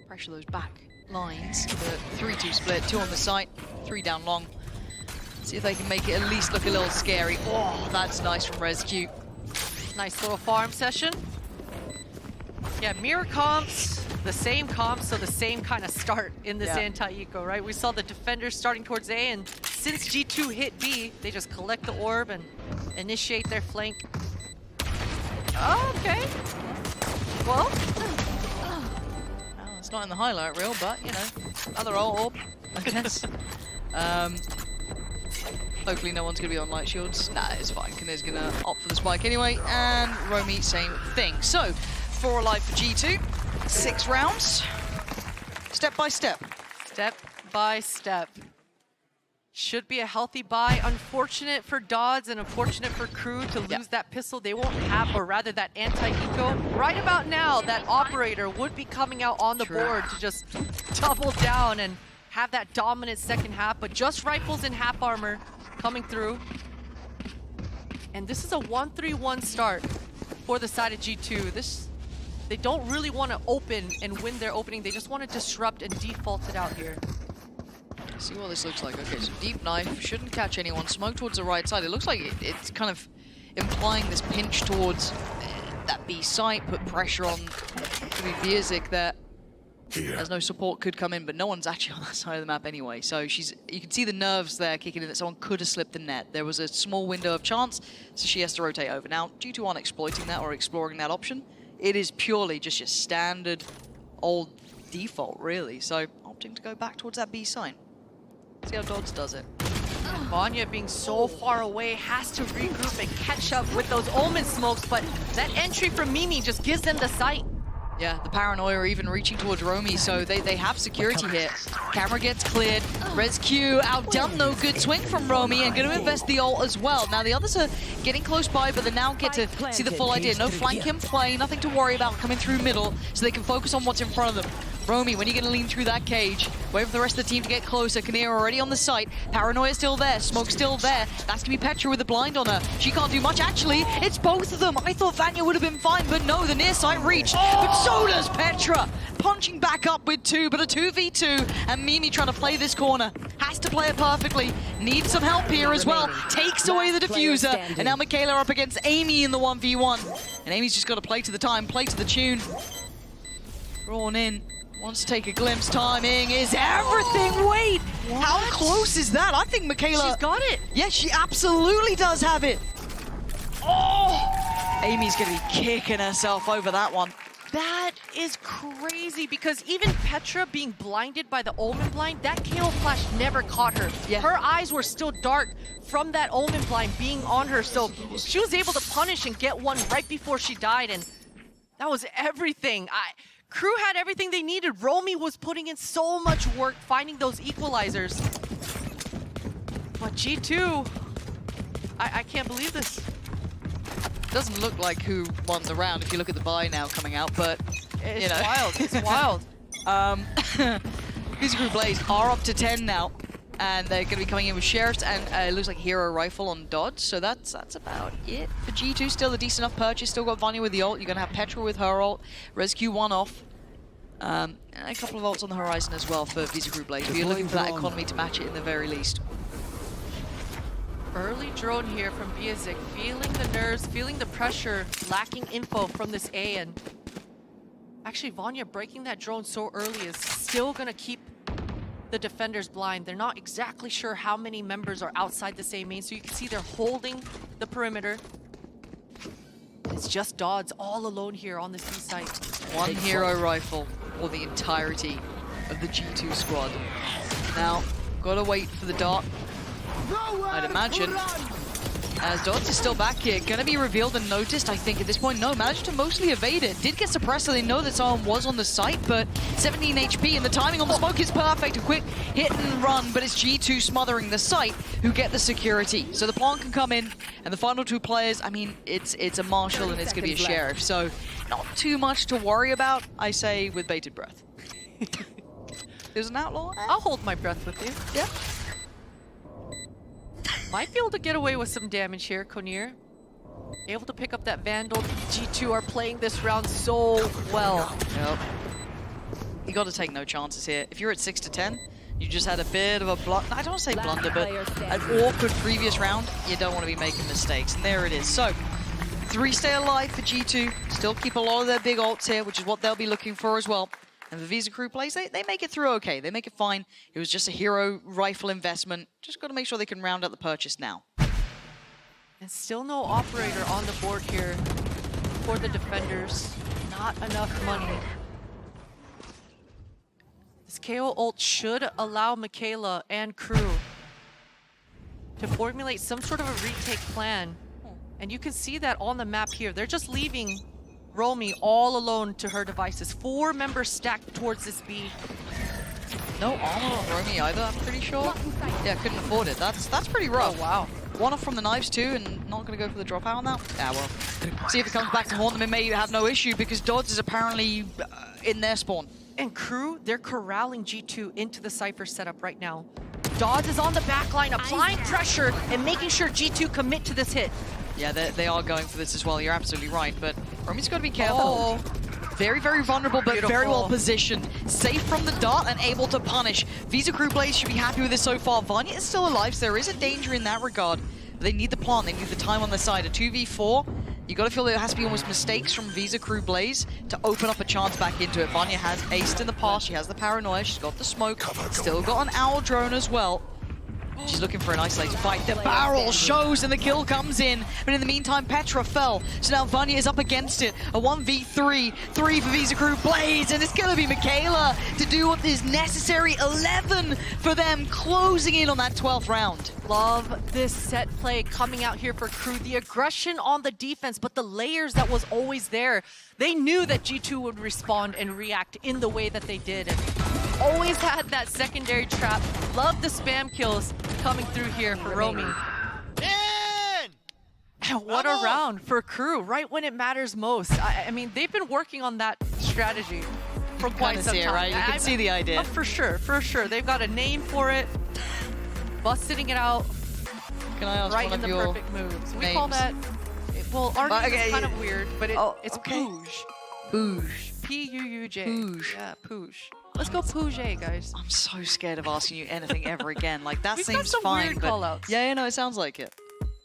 Pressure those back lines. The 3-2 split, 2 on the site, 3 down long. See if they can make it at least look a little scary. Oh, that's nice from Rescue. Nice little farm session. Yeah, mirror comps, the same comps, so the same kind of start in this anti-eco, right? We saw the defenders starting towards A, and since G2 hit B, they just collect the orb and initiate their flank. Oh, okay. Well, Oh, it's not in the highlight reel, but, you know, another orb, I guess. Hopefully no one's going to be on light shields. Nah, it's fine. KRU's going to opt for the spike anyway, and Romy, same thing. So, 4 alive for G2, 6 rounds, step by step. Step by step. Should be a healthy buy. Unfortunate for Dodds and unfortunate for Crew to lose that pistol. They won't have, or rather that anti-eco. Right about now, that operator would be coming out on the board to just double down and have that dominant second half, but just rifles and half armor coming through. And this is a 1-3-1 start for the side of G2. They don't really want to open and win their opening. They just want to disrupt and default it out here. See what this looks like. Okay, so deep knife, shouldn't catch anyone. Smoke towards the right side. It looks like it's kind of implying this pinch towards that B site, put pressure on Vizic that as no support could come in, but no one's actually on that side of the map anyway. So you can see the nerves there kicking in that someone could have slipped the net. There was a small window of chance, so she has to rotate over. Now, G2 aren't exploiting that or exploring that option. It is purely just your standard old default, really. So opting to go back towards that B site. See how Dodds does it. Vanya being so far away has to regroup and catch up with those OMEN smokes, but that entry from Mimi just gives them the sight. Yeah, the paranoia even reaching towards Romy, so they have security here. Camera gets cleared. ResQ outdone though, good swing from Romy and going to invest the ult as well. Now the others are getting close by, but they now get to see the full idea. No flank in play, nothing to worry about coming through middle, so they can focus on what's in front of them. Romy, when are you going to lean through that cage? Wait for the rest of the team to get closer. Kinnear already on the site. Paranoia still there. Smoke still there. That's going to be Petra with the blind on her. She can't do much. Actually, it's both of them. I thought Vanya would have been fine, but no, the near side reached. But so does Petra. Punching back up with 2, but a 2v2. And Mimi trying to play this corner. Has to play it perfectly. Needs some help here as well. Takes away the diffuser. And now Michaela up against Amy in the 1v1. And Amy's just got to play to the time, play to the tune. Drawn in. Wants to take a glimpse. Timing is everything. Wait, how close is that? I think Michaela... She's got it. Yeah, she absolutely does have it. Oh! Amy's going to be kicking herself over that one. That is crazy because even Petra being blinded by the OMEN blind, that KO flash never caught her. Yeah. Her eyes were still dark from that OMEN blind being on her, so she was able to punish and get one right before she died, and that was everything. KRU had everything they needed. Romy was putting in so much work finding those equalizers. But G2, I can't believe this. Doesn't look like who won the round if you look at the buy now coming out, but It's you know. wild, it's wild. These group Blaze are up to 10 now, and they're going to be coming in with Sheriffs and it looks like Hero Rifle on Dodge, so that's about it for G2. Still a decent enough purchase, still got Vanya with the ult, you're going to have Petra with her ult, ResQ one off, and a couple of ults on the horizon as well for Visa Group Blaze, but you're looking for that economy to match it in the very least. Early drone here from Vizic, feeling the nerves, feeling the pressure, lacking info from this A, and actually Vanya breaking that drone so early is still going to keep the defenders blind. They're not exactly sure how many members are outside the same main, so you can see they're holding the perimeter. It's just Dodds all alone here on this B site. One Hero Rifle for the entirety of the G2 squad. Now, gotta wait for the dart. I'd imagine, as Dodds is still back here, gonna be revealed and noticed, I think, at this point. No, managed to mostly evade it. Did get suppressed, so they know that someone was on the site, but 17 HP, and the timing on the smoke is perfect. A quick hit and run, but it's G2 smothering the site who get the security. So the plant can come in, and the final two players, I mean, it's a Marshall and it's gonna be a Sheriff, so not too much to worry about, I say, with bated breath. There's an outlaw. I'll hold my breath with you. Yeah. Might be able to get away with some damage here, Konir. Able to pick up that Vandal. G2 are playing this round so well. Yep. You got to take no chances here. If you're at 6 to 10, you just had a bit of a I don't want to say blunder, but an awkward previous round. You don't want to be making mistakes, and there it is. So, 3 stay alive for G2. Still keep a lot of their big ults here, which is what they'll be looking for as well. And the Visa Crew plays, they make it through okay. They make it fine. It was just a Hero Rifle investment. Just got to make sure they can round out the purchase now. And still no operator on the board here for the defenders. Not enough money. This KO ult should allow Michaela and KRU to formulate some sort of a retake plan. And you can see that on the map here. They're just leaving Romy all alone to her devices. 4 members stacked towards this B. No armor on Romy either, I'm pretty sure. Yeah, couldn't afford it. That's pretty rough. Oh, wow. One off from the knives too, and not going to go for the dropout on that? Yeah, well. See if it comes back to haunt them. It may have no issue because Dodds is apparently in their spawn. And KRU, they're corralling G2 into the Cypher setup right now. Dodds is on the back line, applying pressure and making sure G2 commit to this hit. Yeah, they are going for this as well. You're absolutely right, but Romy's got to be careful. Oh. Very, very vulnerable, but Beautiful. very well positioned. Safe from the dart and able to punish. Visa Crew Blaze should be happy with this so far. Vanya is still alive, so there is a danger in that regard. They need the plant, they need the time on their side. A 2v4, you got to feel there has to be almost mistakes from Visa Crew Blaze to open up a chance back into it. Vanya has aced in the past, she has the paranoia, she's got the smoke, still got an owl drone as well. She's looking for an isolated fight. The barrel shows and the kill comes in. But in the meantime, Petra fell. So now Vanya is up against it. A 1v3. 3 for Visa Crew Blaze. And it's going to be Michaela to do what is necessary. 11 for them, closing in on that 12th round. Love this set play coming out here for Crew. The aggression on the defense, but the layers that was always there. They knew that G2 would respond and react in the way that they did. And always had that secondary trap. Love the spam kills coming through here for Romy. And what a round for Crew, right when it matters most. I mean, they've been working on that strategy for quite some time. Right? You can see the idea. For sure, for sure. They've got a name for it. Busting it out. Can I ask right one in of the your perfect moves. We names? call that, well, our name okay, is kind of weird, but it's okay. Pouge. Pouge. P-U-U-J. Pouge. Yeah, Pouge. Let's go Pouge, guys. I'm so scared of asking you anything ever again. Like, that We've got seems some fine, weird but call-outs. yeah, no, it sounds like it.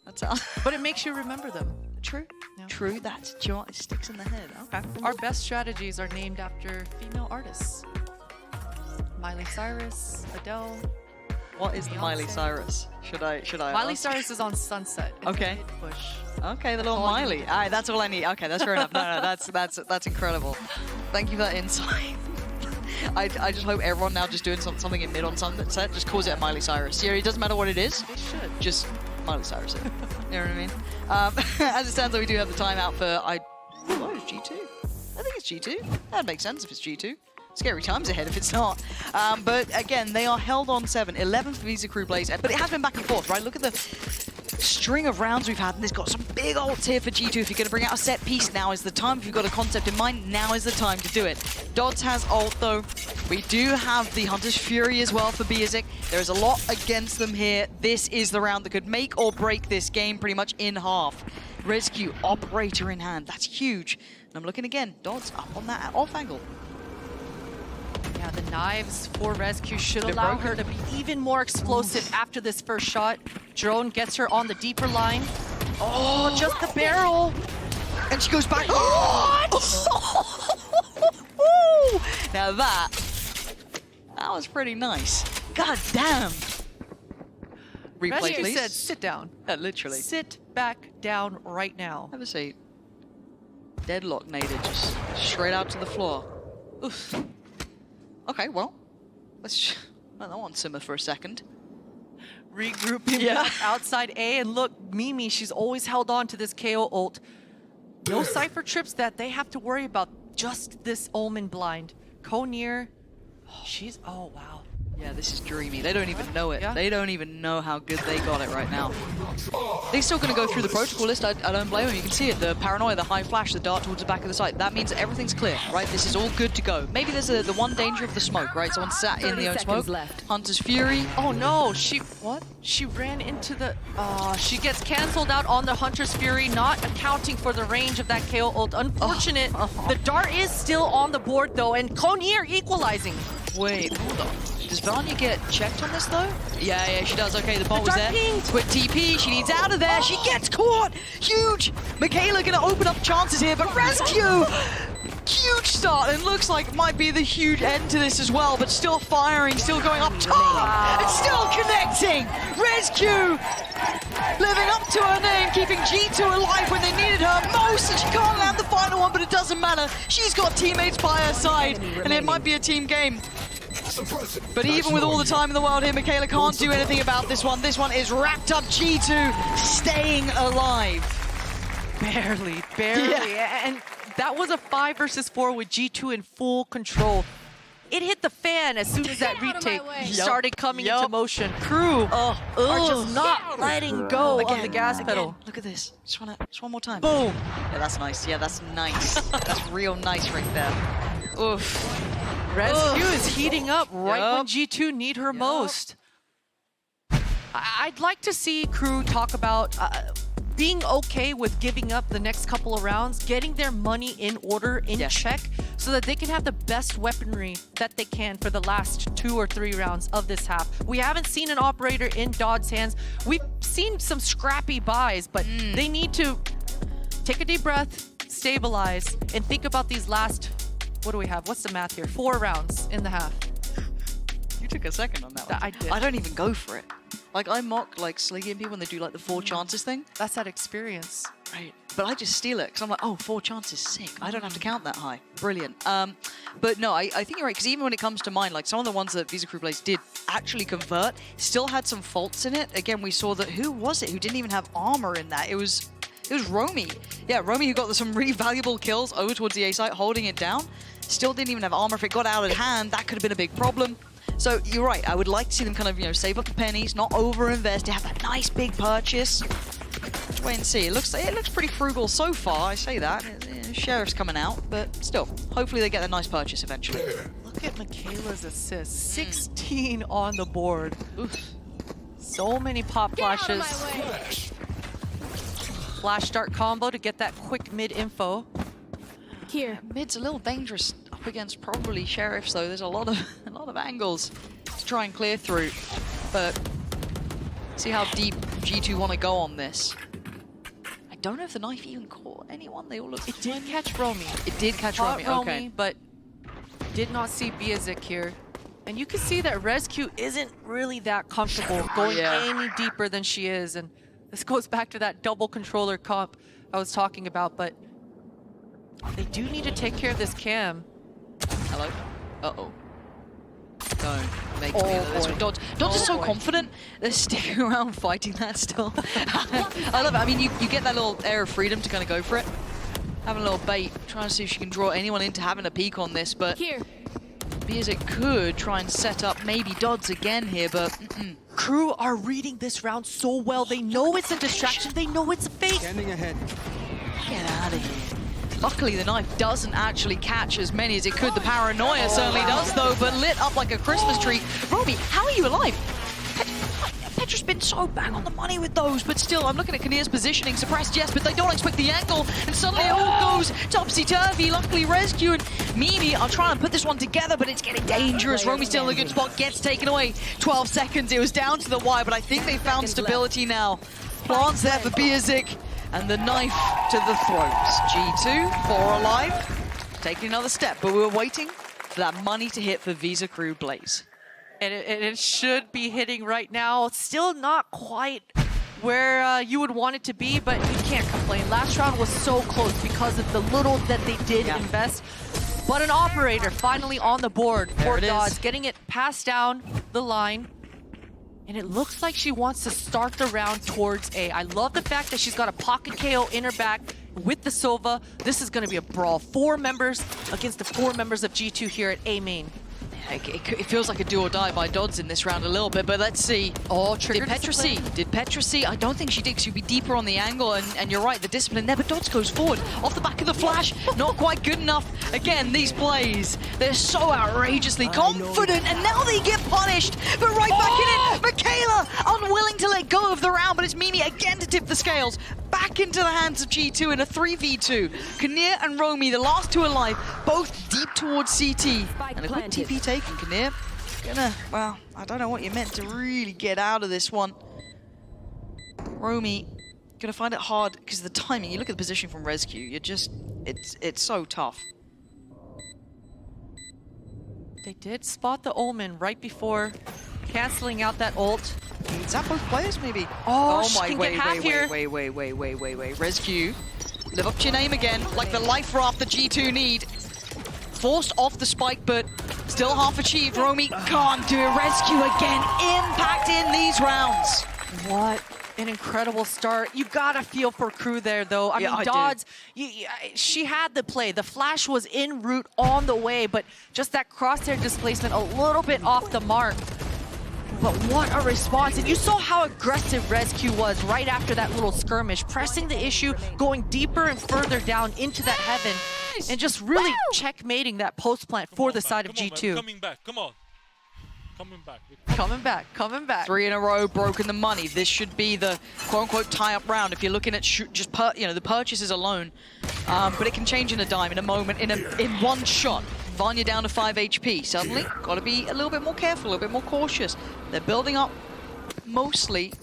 That sounds But it makes you remember them. true. Yeah. True. That's do you know what? It sticks in the head. Okay. Our best strategies are named after female artists. Miley Cyrus, Adele. What is the Miley Beyonce. Cyrus? Should I Miley ask? Cyrus is on Sunset. It's Okay. a hit push. Okay, the little all you Miley. need. All right, that's all I need. Okay, that's fair enough. No, that's incredible. Thank you for that insight. I just hope everyone now just doing something in mid on Sunset just calls it a Miley Cyrus. Yeah, it doesn't matter what it is. They should. Just Miley Cyrus it. You know what I mean? As it stands, we do have the timeout for what is G2? I think it's G2. That makes sense if it's G2. Scary times ahead if it's not. But again, they are held on 7. 11 for Visa Crew Blaze. But it has been back and forth, right? Look at the string of rounds we've had, and there's got some big ults here for G2. If you're going to bring out a set piece, now is the time. If you've got a concept in mind, now is the time to do it. Dodds has ult, though. We do have the Hunter's Fury as well for Biazik. There is a lot against them here. This is the round that could make or break this game pretty much in half. Rescue, Operator in hand. That's huge. And I'm looking again. Dodds up on that off angle. Yeah, the knives for Rescue should Bit allow broken. her to be even more explosive after this first shot. Drone gets her on the deeper line. Oh, just the barrel. And she goes back. Now that was pretty nice. God damn. Replay, Rescue please. said, sit down. Literally. Sit back down right now. Have a seat. Deadlock naded just straight out to the floor. Oof. Okay, well, let's let that one simmer for a second. Regrouping Yeah. back outside A. And look, Mimi, she's always held on to this KO ult. No Cypher trips that they have to worry about. Just this Omen blind. Konir, she's, oh wow. Yeah, this is dreamy. They don't even know it. Yeah. They don't even know how good they got it right now. They're still going to go through the protocol list. I don't blame them. You can see it. The paranoia, the high flash, the dart towards the back of the site. That means that everything's clear, right? This is all good to go. Maybe there's the one danger of the smoke, right? Someone sat in the own smoke. Left. Hunter's Fury. Oh no, what? She ran into the, she gets canceled out on the Hunter's Fury, not accounting for the range of that KO ult. Unfortunate. The dart is still on the board though, and Konir equalizing. Wait, hold on. Does Vanya get checked on this though? Yeah, she does. Okay, the ball was there. pinged. Quick TP, she needs out of there. She gets caught. Huge. Michaela gonna open up chances here, but Rescue. Huge start, and looks like it might be the huge end to this as well, but still firing, still going up top, and still connecting. Rescue living up to her name, keeping G2 alive when they needed her most, and she can't land the final one, but it doesn't matter. She's got teammates by her side, and it might be a team game. But even with all the time in the world here, Michaela can't do anything about this one. This one is wrapped up. G2 staying alive. Barely. And that was a 5 versus 4 with G2 in full control. It hit the fan as soon as that retake started coming into motion. Crew are just not letting go of the gas pedal. Look at this. Just one more time. Boom. Yeah, that's nice. Yeah, that's nice. That's real nice right there. Oof. Rescue is heating up right when Yup. G2 need her most. I'd like to see Crew talk about being okay with giving up the next couple of rounds, getting their money in order, in check, so that they can have the best weaponry that they can for the last 2 or 3 rounds of this half. We haven't seen an operator in Dodd's hands. We've seen some scrappy buys, but they need to take a deep breath, stabilize, and think about these last, what do we have? What's the math here? 4 rounds in the half. You took a second on that one. I did. I don't even go for it. Like, I mock, like, Sliggy and people when they do, like, the 4 chances thing. That's that experience. Right. But I just steal it, because I'm like, oh, 4 chances, sick. I don't have to count that high. Brilliant. But no, I think you're right, because even when it comes to mine, like, some of the ones that Visa Crew Blaze did actually convert, still had some faults in it. Again, we saw that, who was it who didn't even have armor in that? It was Romy. Yeah, Romy, who got some really valuable kills over towards the A site, holding it down. Still didn't even have armor. If it got out of hand, that could have been a big problem. So you're right. I would like to see them kind of, save up the pennies, not overinvest, to have that nice big purchase. Let's wait and see. It looks pretty frugal so far. I say that. Sheriff's coming out, but still, hopefully they get a nice purchase eventually. Look at Michaela's assist. 16 on the board. Oof. So many pop flashes. Flash start combo to get that quick mid info. Here. Mid's a little dangerous up against probably Sheriffs though. There's a lot of angles to try and clear through. But see how deep G2 want to go on this. I don't know if the knife even caught anyone. They all look. It did catch Romy. It did catch Caught Romy. Okay. but did not see Biazik here. And you can see that Rescue isn't really that comfortable going any deeper than she is. And this goes back to that double controller comp I was talking about, but they do need to take care of this cam. Hello? Uh-oh. Don't make me this one. Dodge is so confident. They're sticking around fighting that still. I love it. I mean, you get that little air of freedom to kind of go for it. Having a little bait, trying to see if she can draw anyone into having a peek on this, but Biazik could try and set up maybe Dodds again here, but Crew are reading this round so well. They know it's a distraction. They know it's a fake. Standing ahead. get out of here. Luckily, the knife doesn't actually catch as many as it could. The paranoia certainly does, though, but lit up like a Christmas tree. Romy, how are you alive? Petra's been so bang on the money with those, but still, I'm looking at Kinnear's positioning. Suppressed, yes, but they don't expect the angle, and suddenly it all goes topsy-turvy. Luckily, Rescue and Mimi are trying to put this one together, but it's getting dangerous. Romy's still in a good spot, gets taken away. 12 seconds, it was down to the wire, but I think they found stability now. Plants there for Biazik, and the knife to the throats. G2, 4 alive, taking another step, but we were waiting for that money to hit for Visa Crew Blaze. And it should be hitting right now. Still not quite where you would want it to be, but you can't complain. Last round was so close because of the little that they did invest. But an operator finally on the board for Dodds, getting it passed down the line. And it looks like she wants to start the round towards A. I love the fact that she's got a pocket KO in her back with the Sova. This is going to be a brawl. 4 members against the 4 members of G2 here at A main. It feels like a do or die by Dodds in this round a little bit, but let's see. Oh, did Petra see? Did Petra see? I don't think she did, because she'd be deeper on the angle, and you're right, the discipline there, but Dodds goes forward. Off the back of the flash, not quite good enough. Again, these plays, they're so outrageously confident, and now they get punished, but right back in it. Michaela, unwilling to let go of the round, but it's Mimi again to tip the scales. Back into the hands of G2 in a 3v2. Kinnear and Romy, the last 2 alive, both deep towards CT. And a quick TP taken, Kinnear. Well, I don't know what you meant to really get out of this one. Romy, gonna find it hard, because the timing, you look at the position from Rescue, you're just, it's so tough. They did spot the OMEN right before canceling out that ult. Is that both players, maybe? Oh my, wait. Rescue, live up to your name again, like the life raft that G2 need. Forced off the spike, but still half achieved. Romy can't do it. Rescue again, impact in these rounds. What an incredible start. You gotta feel for Crew there, though. I mean, Dodds, she had the play. The flash was en route on the way, but just that crosshair displacement a little bit off the mark. But what a response. And you saw how aggressive Rescue was right after that little skirmish, pressing the issue, going deeper and further down into that heaven, and just really checkmating that post plant for the side of G2. Coming back, come on. Coming back. 3 in a row, broken the money. This should be the quote-unquote tie-up round if you're looking at just the purchases alone. But it can change in a dime, in a moment, in one shot. Vanya down to 5 HP. Suddenly, got to be a little bit more careful, a little bit more cautious. They're building up mostly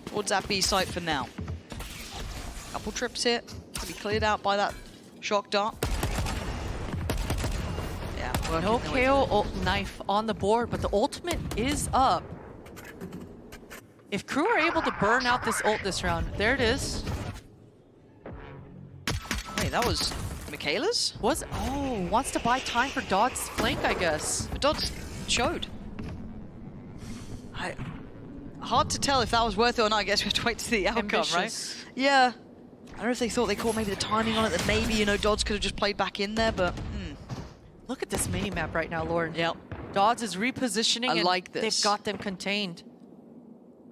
towards that B site for now. Couple trips here to be cleared out by that shock dart. Yeah, No KO knife on the board, but the ultimate is up. If KRU are able to burn out this ult this round, there it is. Wait, that was Michaela's? Wants to buy time for Dodd's flank, I guess. But Dodd showed. Hard to tell if that was worth it or not. I guess we have to wait to see the outcome, Ambitious. right? Yeah. I don't know if they thought they caught maybe the timing on it, that maybe, you know, Dodds could have just played back in there, but... Look at this mini-map right now, Lauren. Yep. Dodds is repositioning I and like this. they've got them contained.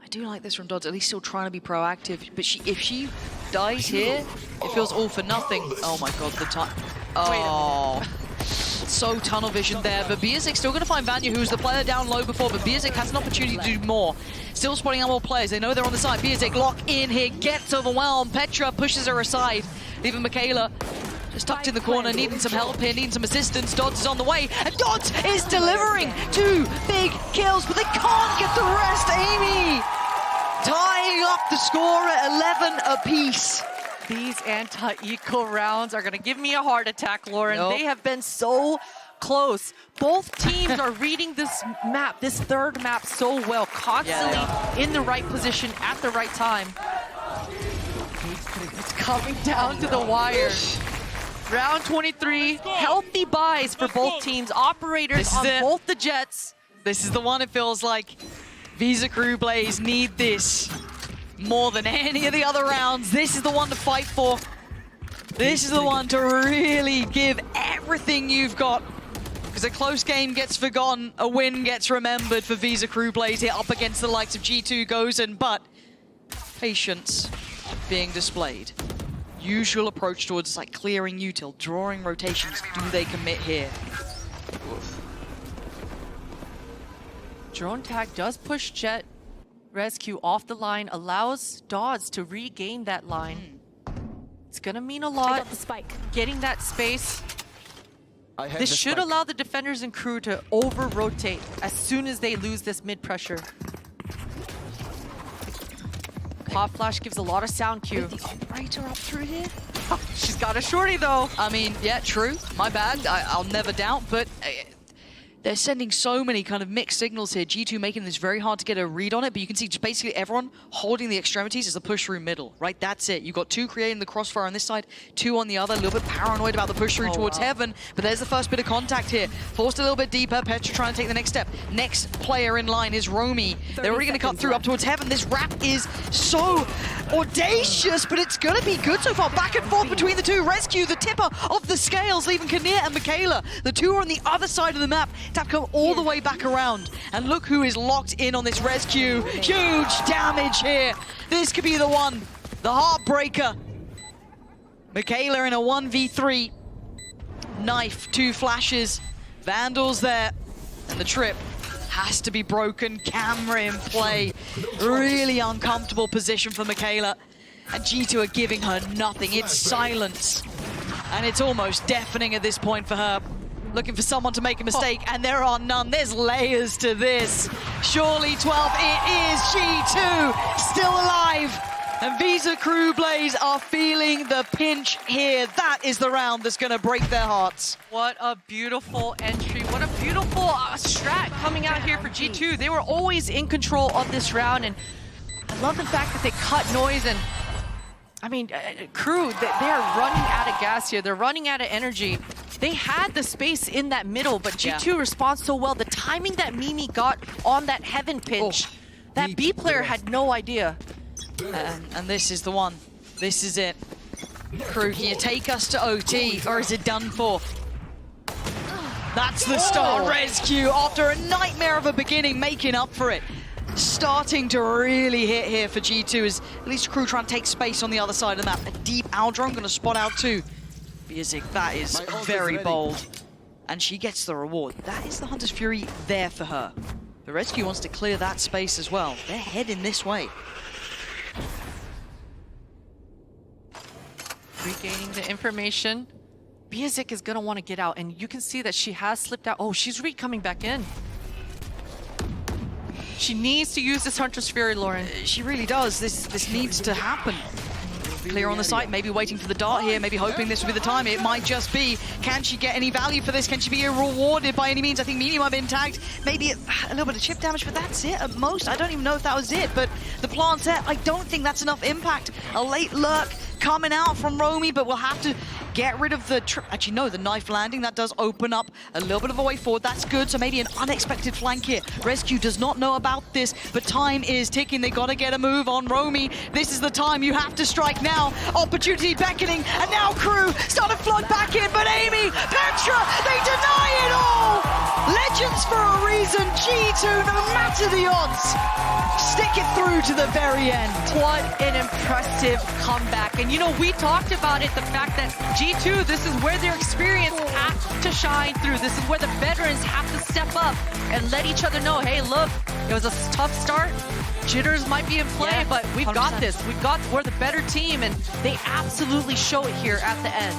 I do like this from Dodds, at least still trying to be proactive. But if she dies here, it feels all for nothing. Oh my god, the time. Oh. So tunnel vision there, but Biazik still going to find Vanya, who's the player down low before, but Biazik has an opportunity to do more. Still spotting out more players. They know they're on the side. Biazik lock in here, gets overwhelmed. Petra pushes her aside, leaving Michaela just tucked in the corner, needing some help here, needing some assistance. Dodds is on the way, and Dodds is delivering 2 big kills, but they can't get the rest. Amy tying up the score at 11 apiece. These anti-eco rounds are going to give me a heart attack, Lauren. Nope. They have been so close. Both teams are reading this map, this third map, so well, constantly in the right position at the right time. It's coming down to the wire. Round 23, healthy buys for both teams. Operators on both the jets. This is the one it feels like Visa Crew Blaze need this more than any of the other rounds. This is the one to fight for. This is the one to really give everything you've got. Because a close game gets forgotten, a win gets remembered for Visa Crew Blaze here up against the likes of G2 Gozen, but patience being displayed. Usual approach towards like clearing util, drawing rotations. Do they commit here? Drone tag does push Jet Rescue off the line, allows Dodds to regain that line. It's gonna mean a lot. I got the spike. Getting that space. I have This the should spike. allow the defenders and KRU to over-rotate as soon as they lose this mid-pressure. Pop Flash gives a lot of sound cue. The operator up through here? She's got a shorty though. I mean, yeah, true. My bad. I'll never doubt, but they're sending so many kind of mixed signals here. G2 making this very hard to get a read on it, but you can see just basically everyone holding the extremities as a push through middle, right? That's it. You've got 2 creating the crossfire on this side, 2 on the other, a little bit paranoid about the push through towards heaven, but there's the first bit of contact here. Forced a little bit deeper, Petra trying to take the next step. Next player in line is Romy. They're already going to cut through up towards heaven. This wrap is so audacious, but it's going to be good so far. Back and forth between the two. Rescue, the tipper of the scales, leaving Kinnear and Michaela. The 2 are on the other side of the map. Tap come all the way back around. And look who is locked in on this rescue. Huge damage here. This could be the one. The heartbreaker. Michaela in a 1v3. Knife, 2 flashes. Vandals there. And the trip has to be broken. Camera in play. Really uncomfortable position for Michaela. And G2 are giving her nothing. It's silence. And it's almost deafening at this point for her. Looking for someone to make a mistake, and there are none. There's layers to this. Surely 12, it is G2, still alive. And Visa Crew Blaze are feeling the pinch here. That is the round that's gonna break their hearts. What a beautiful entry. What a beautiful strat coming out here for G2. They were always in control of this round, and I love the fact that they cut noise and I mean, KRU, they're running out of gas here. They're running out of energy. They had the space in that middle, but G2 responds so well. The timing that Mimi got on that heaven pinch, that B player had no idea. And this is the one. This is it. KRU, can you take us to OT, or is it done for? That's the start. Rescue, after a nightmare of a beginning, making up for it. Starting to really hit here for G2 as at least KRU trying to take space on the other side of the map. A deep Aldron going to spot out too. Biazik, that is very bold. And she gets the reward. That is the Hunter's Fury there for her. The Rescue wants to clear that space as well. They're heading this way. Regaining the information. Biazik is going to want to get out, and you can see that she has slipped out. Oh, she's coming back in. She needs to use this Hunter's Fury, Lauren. She really does. This needs to happen. Clear on the site, maybe waiting for the dart here, maybe hoping this will be the time. It might just be. Can she get any value for this? Can she be rewarded by any means? I think Medium have been tagged. Maybe a little bit of chip damage, but that's it at most. I don't even know if that was it, but the plant set, I don't think that's enough impact. A late lurk coming out from Romy, but we'll have to get rid of the actually no, the knife landing. That does open up a little bit of a way forward. That's good, so maybe an unexpected flank here. Rescue does not know about this, but time is ticking. They gotta get a move on Romy. This is the time, you have to strike now. Opportunity beckoning, and now KRU start to flood back in, but Amy, Petra, they deny it all! Legends for a reason, G2, no matter the odds, stick it through to the very end. What an impressive comeback. And you know, we talked about it, the fact that G2, this is where their experience has to shine through. This is where the veterans have to step up and let each other know, hey, look, it was a tough start. Jitters might be in play, but we've 100%. got this. We're the better team, and they absolutely show it here at the end.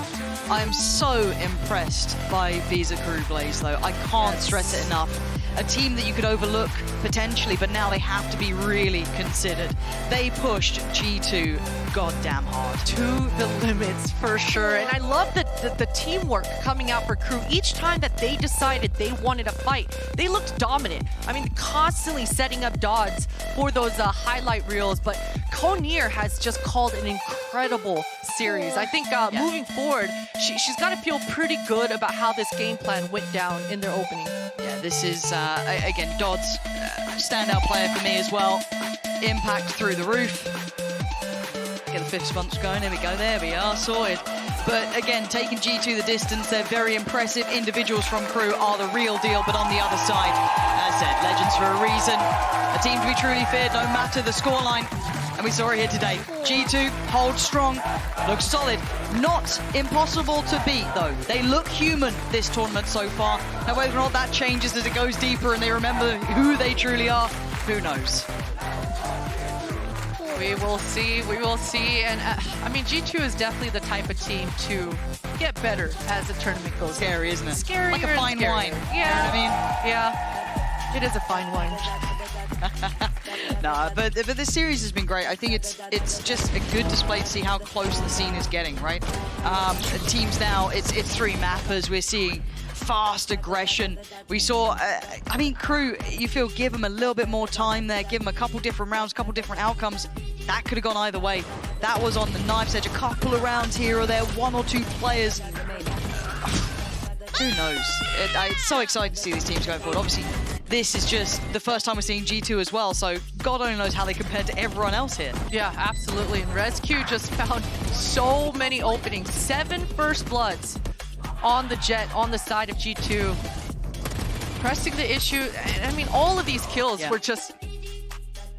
I am so impressed by Visa Crew Blaze, though. I can't stress it enough. A team that you could overlook potentially, but now they have to be really considered. They pushed G2 goddamn hard. To the limits, for sure. And I love the teamwork coming out for KRU. Each time that they decided they wanted a fight, they looked dominant. I mean, constantly setting up dodges for those highlight reels, but Konir has just called an incredible series. I think moving forward, she's got to feel pretty good about how this game plan went down in their opening. Yeah, this is, again, Dodds, standout player for me as well. Impact through the roof. Get the fifth sponge going, there we are, sorted. But again, taking G2 the distance, they're very impressive. Individuals from KRU are the real deal, but on the other side, as I said, legends for a reason. A team to be truly feared, no matter the scoreline. And we saw it here today. G2 holds strong, looks solid. Not impossible to beat, though. They look human this tournament so far. Now, whether or not that changes as it goes deeper and they remember who they truly are, who knows? We will see, and I mean, G2 is definitely the type of team to get better as the tournament goes. Scary, isn't it? Scary, like a fine wine. Yeah, you know what I mean? Yeah, it is a fine wine. Nah, but this series has been great. I think it's just a good display to see how close the scene is getting, right? Teams now, it's three mappers. We're seeing fast aggression. We saw, I mean, KRU, you feel, give them a little bit more time there, give them a couple different rounds, couple different outcomes. That could have gone either way. That was on the knife's edge. A couple of rounds here or there, one or two players. Who knows? It's so exciting to see these teams going forward. Obviously, this is just the first time we're seeing G2 as well, so God only knows how they compare to everyone else here. Yeah, absolutely. And Rescue just found so many openings. 7 first bloods on the Jet, on the side of G2. Pressing the issue. I mean, all of these kills were just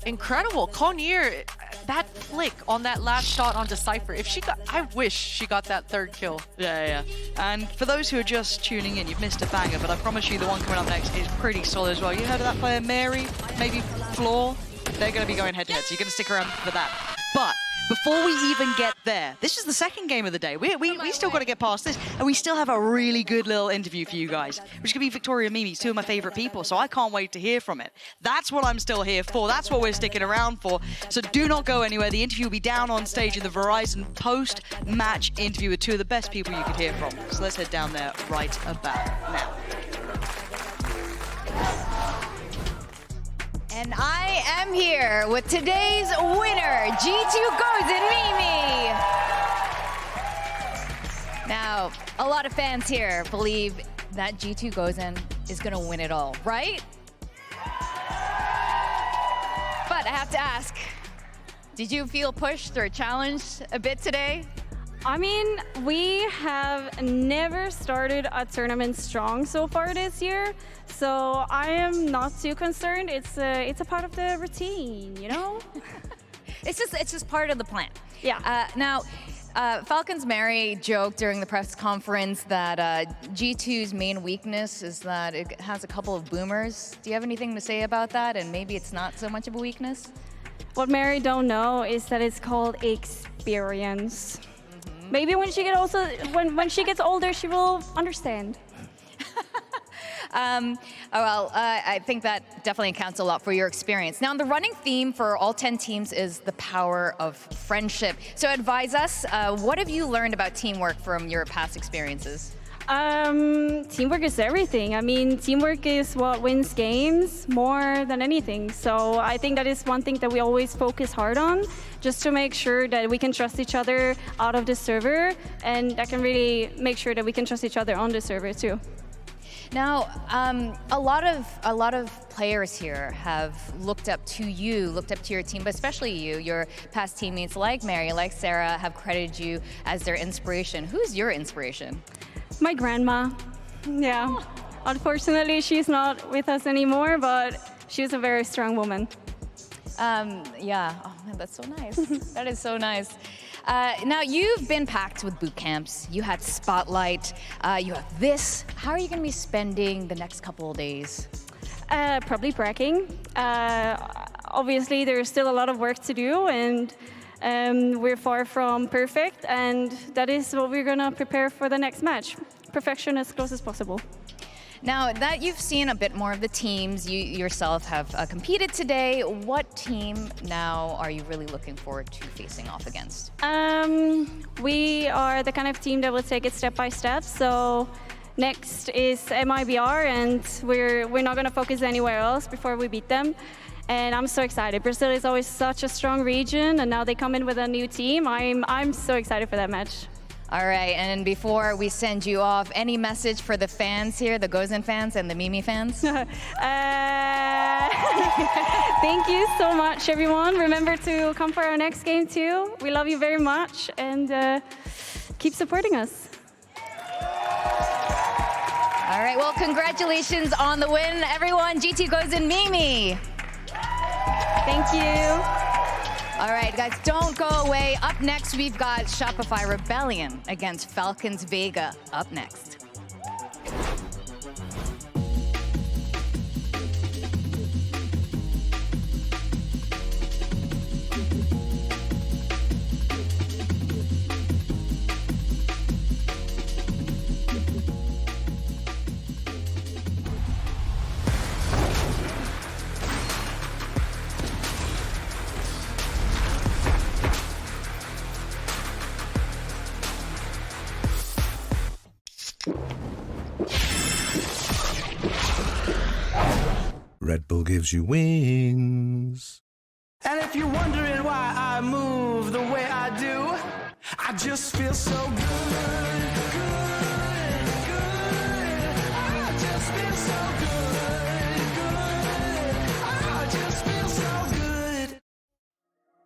incredible. Konir, that flick on that last shot on Decipher, if she got, I wish she got that third kill. Yeah. And for those who are just tuning in, you've missed a banger, but I promise you the one coming up next is pretty solid as well. You heard of that player, Mary, maybe Floor? They're going to be going head-to-head, so you're going to stick around for that. But before we even get there, this is the second game of the day. We still got to get past this, and we still have a really good little interview for you guys, which could be Victoria and Mimi, 2 of my favorite people, so I can't wait to hear from it. That's what I'm still here for. That's what we're sticking around for. So do not go anywhere. The interview will be down on stage in the Verizon post-match interview with 2 of the best people you could hear from. So let's head down there right about now. And I am here with today's winner, G2 Gozen Mimi. Now, a lot of fans here believe that G2 Gozen is going to win it all, right? But I have to ask, did you feel pushed or challenged a bit today? I mean, we have never started a tournament strong so far this year, so I am not too concerned. It's a part of the routine, you know? It's just part of the plan. Yeah. Now, Falcons Mary joked during the press conference that G2's main weakness is that it has a couple of boomers. Do you have anything to say about that? And maybe it's not so much of a weakness? What Mary don't know is that it's called experience. Maybe when she when she gets older, she will understand. I think that definitely accounts a lot for your experience. Now, the running theme for all 10 teams is the power of friendship. So advise us, what have you learned about teamwork from your past experiences? Teamwork is everything. I mean, teamwork is what wins games more than anything. So I think that is one thing that we always focus hard on, just to make sure that we can trust each other out of the server, and that can really make sure that we can trust each other on the server too. Now, a lot of players here have looked up to you, looked up to your team, but especially you. Your past teammates like Mary, like Sarah, have credited you as their inspiration. Who's your inspiration? My grandma. Yeah. Unfortunately, she's not with us anymore, but she was a very strong woman. Yeah. Oh man, that's so nice. That is so nice. Now, you've been packed with boot camps. You had Spotlight. You have this. How are you going to be spending the next couple of days? Probably bragging. Obviously, there's still a lot of work to do, and we're far from perfect, and that is what we're going to prepare for the next match. Perfection as close as possible. Now that you've seen a bit more of the teams, you yourself have competed today, what team now are you really looking forward to facing off against? We are the kind of team that will take it step by step. So next is MIBR, and we're not going to focus anywhere else before we beat them. And I'm so excited. Brazil is always such a strong region, and now they come in with a new team. I'm so excited for that match. All right, and before we send you off, any message for the fans here, the Gozen fans and the Mimi fans? Thank you so much, everyone. Remember to come for our next game too. We love you very much, and keep supporting us. All right, well, congratulations on the win, everyone. G2 Gozen Mimi. Thank you. All right, guys, don't go away. Up next, we've got Shopify Rebellion against Falcons Vega up next. Red Bull gives you wings. And if you're wondering why I move the way I do, I just feel so good, good.